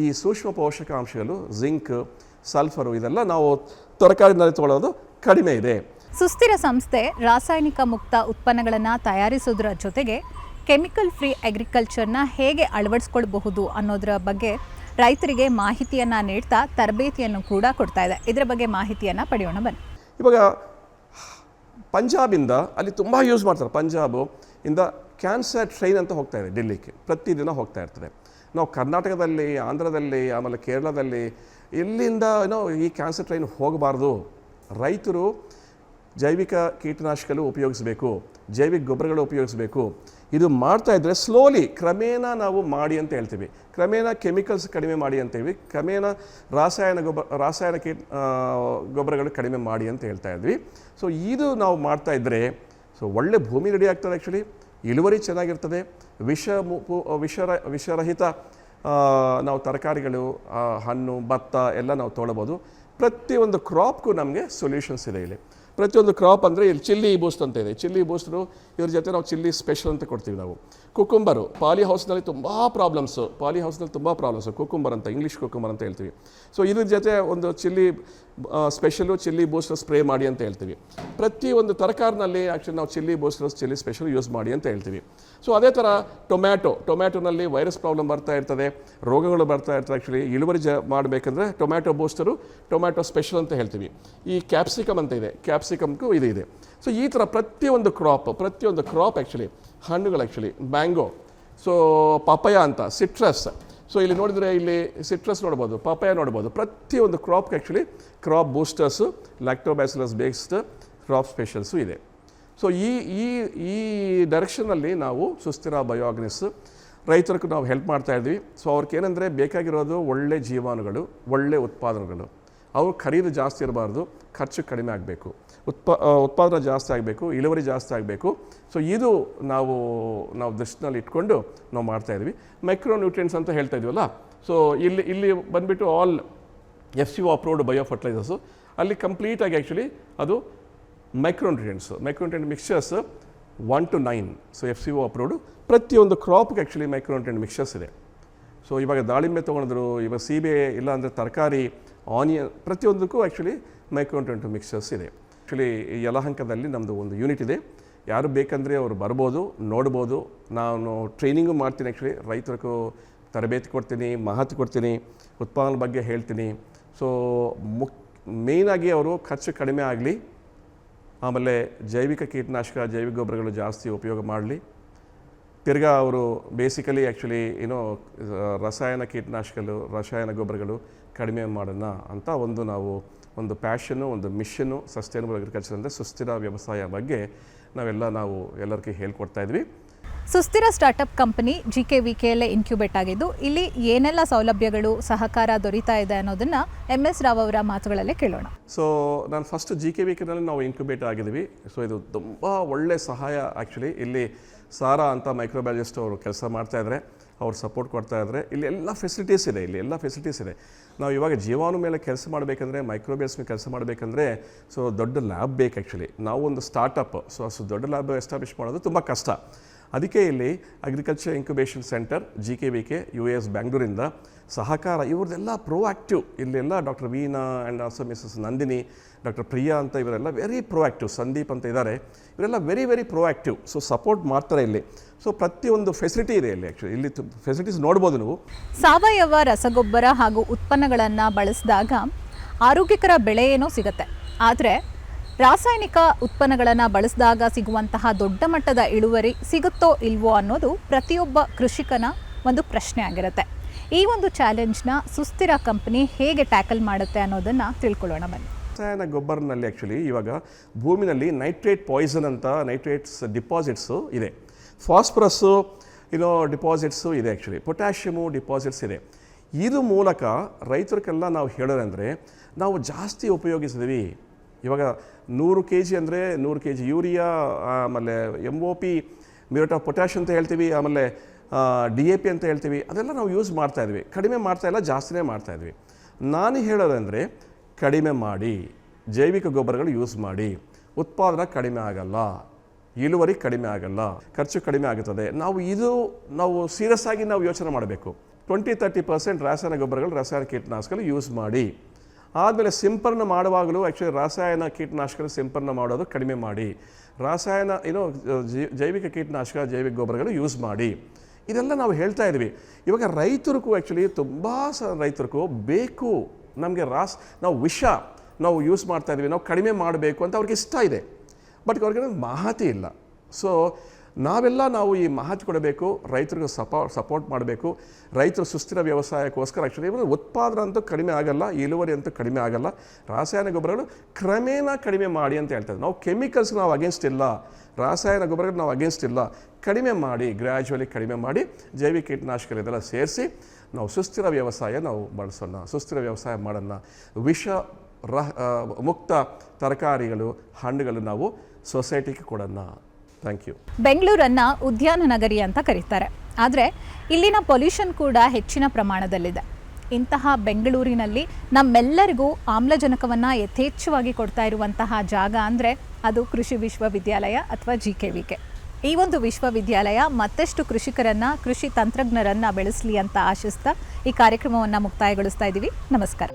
ಈ ಸೂಕ್ಷ್ಮ ಪೋಷಕಾಂಶಗಳು ಜಿಂಕ್, ಸಲ್ಫರು ಇದೆಲ್ಲ ನಾವು ತರಕಾರಿನಲ್ಲಿ ತೊಗೊಳ್ಳೋದು ಕಡಿಮೆ ಇದೆ. ಸುಸ್ಥಿರ ಸಂಸ್ಥೆ ರಾಸಾಯನಿಕ ಮುಕ್ತ ಉತ್ಪನ್ನಗಳನ್ನು ತಯಾರಿಸೋದ್ರ ಜೊತೆಗೆ ಕೆಮಿಕಲ್ ಫ್ರೀ ಅಗ್ರಿಕಲ್ಚರ್ನ ಹೇಗೆ ಅಳವಡಿಸ್ಕೊಳ್ಬಹುದು ಅನ್ನೋದರ ಬಗ್ಗೆ ರೈತರಿಗೆ ಮಾಹಿತಿಯನ್ನು ನೀಡ್ತಾ ತರಬೇತಿಯನ್ನು ಕೂಡ ಕೊಡ್ತಾ ಇದೆ. ಇದರ ಬಗ್ಗೆ ಮಾಹಿತಿಯನ್ನು ಪಡೆಯೋಣ ಬನ್ನಿ. ಇವಾಗ ಪಂಜಾಬಿಂದ ಅಲ್ಲಿ ತುಂಬ ಯೂಸ್ ಮಾಡ್ತಾರೆ. ಪಂಜಾಬು ಇಂದ ಕ್ಯಾನ್ಸರ್ ಟ್ರೈನ್ ಅಂತ ಹೋಗ್ತಾ ಇದೆ ಡೆಲ್ಲಿಗೆ, ಪ್ರತಿದಿನ ಹೋಗ್ತಾ ಇರ್ತದೆ. ನಾವು ಕರ್ನಾಟಕದಲ್ಲಿ, ಆಂಧ್ರದಲ್ಲಿ, ಆಮೇಲೆ ಕೇರಳದಲ್ಲಿ ಇಲ್ಲಿಂದ ಈ ಕ್ಯಾನ್ಸರ್ ಟ್ರೈನ್ ಹೋಗಬಾರ್ದು. ರೈತರು ಜೈವಿಕ ಕೀಟನಾಶಕಗಳು ಉಪಯೋಗಿಸಬೇಕು, ಜೈವಿಕ ಗೊಬ್ಬರಗಳು ಉಪಯೋಗಿಸಬೇಕು. ಇದು ಮಾಡ್ತಾ ಇದ್ದರೆ ಸ್ಲೋಲಿ ಕ್ರಮೇಣ ನಾವು ಮಾಡಿ ಅಂತ ಹೇಳ್ತೀವಿ. ಕ್ರಮೇಣ ಕೆಮಿಕಲ್ಸ್ ಕಡಿಮೆ ಮಾಡಿ ಅಂತೇಳಿ, ಕ್ರಮೇಣ ರಾಸಾಯನ ಗೊಬ್ಬರಗಳು ಕಡಿಮೆ ಮಾಡಿ ಅಂತ ಹೇಳ್ತಾ ಇದ್ವಿ. ಸೊ ಇದು ನಾವು ಮಾಡ್ತಾ ಇದ್ದರೆ ಸೊ ಒಳ್ಳೆ ಭೂಮಿ ರೆಡಿ ಆಗ್ತದೆ. ಆ್ಯಕ್ಚುಲಿ ಇಳುವರಿ ಚೆನ್ನಾಗಿರ್ತದೆ. ವಿಷರಹಿತ ನಾವು ತರಕಾರಿಗಳು, ಹಣ್ಣು, ಭತ್ತ ಎಲ್ಲ ನಾವು ತೊಗೊಳ್ಬೋದು. ಪ್ರತಿಯೊಂದು ಕ್ರಾಪ್ಗೂ ನಮಗೆ ಸೊಲ್ಯೂಷನ್ಸ್ ಇದೆ ಇಲ್ಲಿ. ಪ್ರತಿಯೊಂದು ಕ್ರಾಪ್ ಅಂದರೆ ಇಲ್ಲಿ ಚಿಲ್ಲಿ ಬೂಸ್ಟ್ ಅಂತ ಇದೆ. ಚಿಲ್ಲಿ ಬೂಸ್ಟ್ರು ಇದ್ರ ಜೊತೆ ನಾವು ಚಿಲ್ಲಿ ಸ್ಪೆಷಲ್ ಅಂತ ಕೊಡ್ತೀವಿ ನಾವು. ಕುಕುಂಬರು ಪಾಲಿ ಹೌಸ್ನಲ್ಲಿ ತುಂಬ ಪ್ರಾಬ್ಲಮ್ಸು ಕುಕುಂಬರ್ ಅಂತ, ಇಂಗ್ಲೀಷ್ ಕುಕುಂಬರ್ ಅಂತ ಹೇಳ್ತೀವಿ. ಸೊ ಇದ್ರ ಜೊತೆ ಒಂದು chilli special, chilli booster spray ಮಾಡಿ ಅಂತ ಹೇಳ್ತೀವಿ. ಪ್ರತಿಯೊಂದು ತರಕಾರಿನಲ್ಲಿ ಆ್ಯಕ್ಚುಲಿ ನಾವು chilli booster, chilli special use ಮಾಡಿ ಅಂತ ಹೇಳ್ತೀವಿ. ಸೊ ಅದೇ ಥರ ಟೊಮ್ಯಾಟೊನಲ್ಲಿ ವೈರಸ್ ಪ್ರಾಬ್ಲಮ್ ಬರ್ತಾ ಇರ್ತದೆ, ರೋಗಗಳು ಬರ್ತಾ ಇರ್ತದೆ. ಆ್ಯಕ್ಚುಲಿ ಇಳುವರಿ ಮಾಡಬೇಕಂದ್ರೆ ಟೊಮ್ಯಾಟೊ ಬೂಸ್ಟರು, ಟೊಮ್ಯಾಟೊ ಸ್ಪೆಷಲ್ ಅಂತ ಹೇಳ್ತೀವಿ. ಈ ಕ್ಯಾಪ್ಸಿಕಮ್ ಅಂತ ಇದೆ, ಕ್ಯಾಪ್ಸಿಕಮ್ಗೂ ಇದು ಇದೆ. ಸೊ ಈ ಥರ ಪ್ರತಿಯೊಂದು ಕ್ರಾಪ್ ಆ್ಯಕ್ಚುಲಿ ಹಣ್ಣುಗಳು, ಆ್ಯಕ್ಚುಲಿ ಮ್ಯಾಂಗೋ, ಸೊ ಪಪಾಯ ಅಂತ, ಸಿಟ್ರಸ್. ಸೊ ಇಲ್ಲಿ ನೋಡಿದರೆ ಇಲ್ಲಿ ಸಿಟ್ರಸ್ ನೋಡ್ಬೋದು, ಪಪಾಯ ನೋಡ್ಬೋದು. ಪ್ರತಿಯೊಂದು ಕ್ರಾಪ್ಗೆ actually crop boosters, lactobacillus based crop specials ಇದೆ. ಸೊ ಈ ಡೈರೆಕ್ಷನಲ್ಲಿ ನಾವು ಸುಸ್ಥಿರ ಬಯೋಆರ್ಗನಿಕ್ಸ್ ರೈತರಿಗೂ ನಾವು ಹೆಲ್ಪ್ ಮಾಡ್ತಾಯಿದ್ವಿ. ಸೊ ಅವ್ರಿಗೆ ಏನಂದರೆ ಬೇಕಾಗಿರೋದು ಒಳ್ಳೆ ಜೀವಾಣುಗಳು, ಒಳ್ಳೆ ಉತ್ಪಾದನೆಗಳು. ಅವ್ರು ಖರೀದು ಜಾಸ್ತಿ ಇರಬಾರ್ದು, ಖರ್ಚು ಕಡಿಮೆ ಆಗಬೇಕು, ಉತ್ಪಾದನೆ ಜಾಸ್ತಿ ಆಗಬೇಕು, ಇಳುವರಿ ಜಾಸ್ತಿ ಆಗಬೇಕು. ಸೊ ಇದು ನಾವು ದೃಷ್ಟಿನಲ್ಲಿ ಇಟ್ಕೊಂಡು ನಾವು ಮಾಡ್ತಾಯಿದ್ವಿ. ಮೈಕ್ರೋ ನ್ಯೂಟ್ರಿಯೆಂಟ್ಸ್ ಅಂತ ಹೇಳ್ತಾ ಇದೀವಲ್ಲ, ಸೊ ಇಲ್ಲಿ ಬಂದುಬಿಟ್ಟು all FCO approved bio fertilisers. ಅಲ್ಲಿ ಕಂಪ್ಲೀಟಾಗಿ ಆ್ಯಕ್ಚುಲಿ ಅದು micro nutrient mixtures 1 to 9. So FCO approved. ಪ್ರತಿಯೊಂದು ಕ್ರಾಪ್ಗೆ ಆ್ಯಕ್ಚುಲಿ ಮೈಕ್ರೋ ನ್ಯೂಟ್ರಿಯೆಂಟ್ ಮಿಕ್ಸ್ಚರ್ಸ್ ಇದೆ. ಸೊ ಇವಾಗ ದಾಳಿಂಬೆ ತೊಗೊಂಡ್ರು, ಇವಾಗ ಸೀಬೆ, ಇಲ್ಲಾಂದರೆ ತರಕಾರಿ, ಆನಿಯನ್, ಪ್ರತಿಯೊಂದಕ್ಕೂ ಆ್ಯಕ್ಚುಲಿ ಮೈಕ್ರೋ ನ್ಯೂಟ್ರಿಯೆಂಟ್ ಮಿಕ್ಸ್ಚರ್ಸ್ ಇದೆ. ಆ್ಯಕ್ಚುಲಿ ಯಲಹಂಕದಲ್ಲಿ ನಮ್ಮದು ಒಂದು ಯೂನಿಟ್ ಇದೆ. ಯಾರು ಬೇಕಂದರೆ ಅವರು ಬರ್ಬೋದು, ನೋಡ್ಬೋದು. ನಾನು ಟ್ರೈನಿಂಗು ಮಾಡ್ತೀನಿ. ಆ್ಯಕ್ಚುಲಿ ರೈತರಿಗೂ ತರಬೇತಿ ಕೊಡ್ತೀನಿ, ಮಾಹಿತಿ ಕೊಡ್ತೀನಿ, ಉತ್ಪಾದನೆ ಬಗ್ಗೆ ಹೇಳ್ತೀನಿ. ಸೊ ಮೇಯ್ನಾಗಿ ಅವರು ಖರ್ಚು ಕಡಿಮೆ ಆಗಲಿ, ಆಮೇಲೆ ಜೈವಿಕ ಕೀಟನಾಶಕ, ಜೈವಿಕ ಗೊಬ್ಬರಗಳು ಜಾಸ್ತಿ ಉಪಯೋಗ ಮಾಡಲಿ. ತಿರ್ಗಾ ಅವರು ಬೇಸಿಕಲಿ ಆ್ಯಕ್ಚುಲಿ ರಾಸಾಯನ ಕೀಟನಾಶಕಗಳು, ರಾಸಾಯನ ಗೊಬ್ಬರಗಳು ಕಡಿಮೆ ಮಾಡೋಣ ಅಂತ ಒಂದು ಪ್ಯಾಷನ್ನು, ಒಂದು ಮಿಷನ್ನು ಸಸ್ಟೈನಬಲ್ ಅಗ್ರಿಕಲ್ಚರ್ ಅಂದರೆ ಸುಸ್ಥಿರ ವ್ಯವಸಾಯ ಬಗ್ಗೆ ನಾವು ಎಲ್ಲರಿಗೂ ಹೇಳ್ಕೊಡ್ತಾ ಇದ್ವಿ. ಸುಸ್ಥಿರ ಸ್ಟಾರ್ಟಪ್ ಕಂಪನಿ GKVKಯಲ್ಲೇ ಇನ್ಕ್ಯುಬೇಟ್ ಆಗಿದ್ದು, ಇಲ್ಲಿ ಏನೆಲ್ಲ ಸೌಲಭ್ಯಗಳು, ಸಹಕಾರ ದೊರೀತಾ ಇದೆ ಅನ್ನೋದನ್ನು MS ರಾವ್ ಅವರ ಮಾತುಗಳಲ್ಲೇ ಕೇಳೋಣ. ಸೊ ನಾನು ಫಸ್ಟ್ GKVKನಲ್ಲಿ ನಾವು ಇನ್ಕ್ಯುಬೇಟ್ ಆಗಿದ್ವಿ. ಸೊ ಇದು ತುಂಬ ಒಳ್ಳೆ ಸಹಾಯ. ಆ್ಯಕ್ಚುಲಿ ಇಲ್ಲಿ ಸಾರಾ ಅಂತ ಮೈಕ್ರೋಬಯಾಲಜಿಸ್ಟ್ ಅವರು ಕೆಲಸ ಮಾಡ್ತಾಯಿದ್ರೆ, ಅವ್ರು ಸಪೋರ್ಟ್ ಕೊಡ್ತಾಯಿದ್ರೆ. ಇಲ್ಲಿ ಎಲ್ಲ ಫೆಸಿಲಿಟೀಸ್ ಇದೆ. ನಾವು ಇವಾಗ ಜೀವಾಣು ಮೇಲೆ ಕೆಲಸ ಮಾಡಬೇಕಂದ್ರೆ, ಮೈಕ್ರೋಬಯಾಲ್ಸ್ ಮೇಲೆ ಕೆಲಸ ಮಾಡಬೇಕಂದ್ರೆ ಸೊ ದೊಡ್ಡ ಲ್ಯಾಬ್ ಬೇಕು. ಆ್ಯಕ್ಚುಲಿ ನಾವು ಒಂದು ಸ್ಟಾರ್ಟಪ್, ಸೊ ದೊಡ್ಡ ಲ್ಯಾಬ್ ಎಸ್ಟಾಬ್ಲಿಷ್ ಮಾಡೋದು ತುಂಬ ಕಷ್ಟ. ಅದಕ್ಕೆ ಇಲ್ಲಿ agriculture incubation centre GKVK US ಬ್ಯಾಂಗ್ಳೂರಿಂದ ಸಹಕಾರ, ಇವ್ರದ್ದೆಲ್ಲ ಪ್ರೋಆಕ್ಟಿವ್. ಇಲ್ಲೆಲ್ಲ doctor Veena and also Mrs Nandini, doctor Priya ಅಂತ ಇವರೆಲ್ಲ ವೆರಿ ಪ್ರೋಆಕ್ಟಿವ್, ಸಂದೀಪ್ ಅಂತ ಇದ್ದಾರೆ, ಇವರೆಲ್ಲ ವೆರಿ ಪ್ರೋಆಕ್ಟಿವ್. ಸೊ ಸಪೋರ್ಟ್ ಮಾಡ್ತಾರೆ ಇಲ್ಲಿ. ಸೊ ಪ್ರತಿಯೊಂದು ಫೆಸಿಲಿಟಿ ಇದೆ ಇಲ್ಲಿ. ಆ್ಯಕ್ಚುಲಿ ಇಲ್ಲಿ ಫೆಸಿಲಿಟೀಸ್ ನೋಡ್ಬೋದು ನೀವು. ಸಾವಯವ ರಸಗೊಬ್ಬರ ಹಾಗೂ ಉತ್ಪನ್ನಗಳನ್ನು ಬಳಸಿದಾಗ ಆರೋಗ್ಯಕರ ಬೆಳೆ ಏನೋ ಸಿಗುತ್ತೆ, ಆದರೆ ರಾಸಾಯನಿಕ ಉತ್ಪನ್ನಗಳನ್ನು ಬಳಸಿದಾಗ ಸಿಗುವಂತಹ ದೊಡ್ಡ ಮಟ್ಟದ ಇಳುವರಿ ಸಿಗುತ್ತೋ ಇಲ್ವೋ ಅನ್ನೋದು ಪ್ರತಿಯೊಬ್ಬ ಕೃಷಿಕನ ಒಂದು ಪ್ರಶ್ನೆ ಆಗಿರುತ್ತೆ. ಈ ಒಂದು ಚಾಲೆಂಜ್ನ ಸುಸ್ಥಿರ ಕಂಪನಿ ಹೇಗೆ ಟ್ಯಾಕಲ್ ಮಾಡುತ್ತೆ ಅನ್ನೋದನ್ನು ತಿಳ್ಕೊಳ್ಳೋಣ ಬನ್ನಿ. ರಾಸಾಯನ ಗೊಬ್ಬರನಲ್ಲಿ ಆ್ಯಕ್ಚುಲಿ ಇವಾಗ ಭೂಮಿನಲ್ಲಿ ನೈಟ್ರೇಟ್ ಪಾಯ್ಸನ್ ಅಂತ ನೈಟ್ರೇಟ್ಸ್ ಡಿಪಾಸಿಟ್ಸು ಇದೆ, ಫಾಸ್ಫರಸ್ಸು ಡಿಪಾಸಿಟ್ಸು ಇದೆ, ಆ್ಯಕ್ಚುಲಿ ಪೊಟ್ಯಾಷಿಯಮು ಡಿಪಾಸಿಟ್ಸ್ ಇದೆ. ಇದು ಮೂಲಕ ರೈತರಿಗೆಲ್ಲ ನಾವು ಹೇಳೋದಂದರೆ ನಾವು ಜಾಸ್ತಿ ಉಪಯೋಗಿಸಿದ್ವಿ. ಇವಾಗ 100 kg ಅಂದರೆ 100 kg ಯೂರಿಯಾ, ಆಮೇಲೆ MOP ಮ್ಯೂರೇಟ್ ಆಫ್ ಪೊಟ್ಯಾಷ್ ಅಂತ ಹೇಳ್ತೀವಿ, ಆಮೇಲೆ DAP ಅಂತ ಹೇಳ್ತೀವಿ. ಅದೆಲ್ಲ ನಾವು ಯೂಸ್ ಮಾಡ್ತಾಯಿದ್ವಿ. ಕಡಿಮೆ ಮಾಡ್ತಾಯಿಲ್ಲ, ಜಾಸ್ತಿನೇ ಮಾಡ್ತಾಯಿದ್ವಿ. ನಾನು ಹೇಳೋದಂದರೆ ಕಡಿಮೆ ಮಾಡಿ, ಜೈವಿಕ ಗೊಬ್ಬರಗಳು ಯೂಸ್ ಮಾಡಿ, ಉತ್ಪಾದನೆ ಕಡಿಮೆ ಆಗಲ್ಲ, ಇಳುವರಿ ಕಡಿಮೆ ಆಗಲ್ಲ, ಖರ್ಚು ಕಡಿಮೆ ಆಗುತ್ತದೆ. ನಾವು ಸೀರಿಯಸ್ ಆಗಿ ನಾವು ಯೋಚನೆ ಮಾಡಬೇಕು. 20-30% ರಾಸಾಯನ ಗೊಬ್ಬರಗಳು, ರಾಸಾಯನ ಕೀಟನಾಶಕಗಳು ಯೂಸ್ ಮಾಡಿ. ಆದಮೇಲೆ ಸಿಂಪರಣೆ ಮಾಡುವಾಗಲೂ ಆ್ಯಕ್ಚುಲಿ ರಾಸಾಯನ ಕೀಟನಾಶಕಗಳು ಸಿಂಪರಣೆ ಮಾಡೋದು ಕಡಿಮೆ ಮಾಡಿ, ರಾಸಾಯನ ಜೈವಿಕ ಕೀಟನಾಶಕ, ಜೈವಿಕ ಗೊಬ್ಬರಗಳು ಯೂಸ್ ಮಾಡಿ. ಇದೆಲ್ಲ ನಾವು ಹೇಳ್ತಾ ಇದ್ವಿ. ಇವಾಗ ರೈತರಿಗೂ ಆ್ಯಕ್ಚುಲಿ ತುಂಬ ರೈತರಿಗೂ ಬೇಕು, ನಮಗೆ ನಾವು ನಾವು ಯೂಸ್ ಮಾಡ್ತಾಯಿದ್ವಿ, ನಾವು ಕಡಿಮೆ ಮಾಡಬೇಕು ಅಂತ ಅವ್ರಿಗೆ ಇಷ್ಟ ಇದೆ. ಬಟ್ ಅವ್ರಿಗೆ ಮಾಹಿತಿ ಇಲ್ಲ. ಸೊ ನಾವು ಈ ಮಾಹಿತಿ ಕೊಡಬೇಕು, ರೈತರಿಗೆ ಸಪೋರ್ಟ್ ಮಾಡಬೇಕು. ರೈತರು ಸುಸ್ಥಿರ ವ್ಯವಸಾಯಕ್ಕೋಸ್ಕರ ಆ್ಯಕ್ಚುಲಿ ಉತ್ಪಾದನೆ ಅಂತೂ ಕಡಿಮೆ ಆಗಲ್ಲ, ಇಳುವರಿ ಅಂತೂ ಕಡಿಮೆ ಆಗಲ್ಲ. ರಾಸಾಯನ ಗೊಬ್ಬರಗಳು ಕ್ರಮೇಣ ಕಡಿಮೆ ಮಾಡಿ ಅಂತ ಹೇಳ್ತಾರೆ. ನಾವು ಕೆಮಿಕಲ್ಸ್ಗೆ ನಾವು ಅಗೇನ್ಸ್ಟ್ ಇಲ್ಲ, ರಾಸಾಯನ ಗೊಬ್ಬರಗಳು ನಾವು ಅಗೇನ್ಸ್ಟ್ ಇಲ್ಲ. ಕಡಿಮೆ ಮಾಡಿ, ಗ್ರ್ಯಾಜುವಲಿ ಕಡಿಮೆ ಮಾಡಿ, ಜೈವಿಕ ಕೀಟನಾಶಕಗಳಿದೆಲ್ಲ ಸೇರಿಸಿ ನಾವು ಸುಸ್ಥಿರ ವ್ಯವಸಾಯ ನಾವು ಬಳಸೋಣ, ಸುಸ್ಥಿರ ವ್ಯವಸಾಯ ಮಾಡೋಣ. ವಿಷ ಮುಕ್ತ ತರಕಾರಿಗಳು, ಹಣ್ಣುಗಳು ನಾವು ಸೊಸೈಟಿಗೆ ಕೊಡೋಣ. Thank you. ಬೆಂಗಳೂರನ್ನು ಉದ್ಯಾನ ನಗರಿ ಅಂತ ಕರೀತಾರೆ, ಆದರೆ ಇಲ್ಲಿನ ಪೊಲ್ಯೂಷನ್ ಕೂಡ ಹೆಚ್ಚಿನ ಪ್ರಮಾಣದಲ್ಲಿದೆ. ಇಂತಹ ಬೆಂಗಳೂರಿನಲ್ಲಿ ನಮ್ಮೆಲ್ಲರಿಗೂ ಆಮ್ಲಜನಕವನ್ನು ಯಥೇಚ್ಛವಾಗಿ ಕೊಡ್ತಾ ಇರುವಂತಹ ಜಾಗ ಅಂದರೆ ಅದು ಕೃಷಿ ವಿಶ್ವವಿದ್ಯಾಲಯ ಅಥವಾ GKVK. ಈ ಒಂದು ವಿಶ್ವವಿದ್ಯಾಲಯ ಮತ್ತಷ್ಟು ಕೃಷಿಕರನ್ನು, ಕೃಷಿ ತಂತ್ರಜ್ಞರನ್ನು ಬೆಳೆಸಲಿ ಅಂತ ಆಶಿಸ್ತಾ ಈ ಕಾರ್ಯಕ್ರಮವನ್ನು ಮುಕ್ತಾಯಗೊಳಿಸ್ತಾ ಇದ್ದೀವಿ. ನಮಸ್ಕಾರ.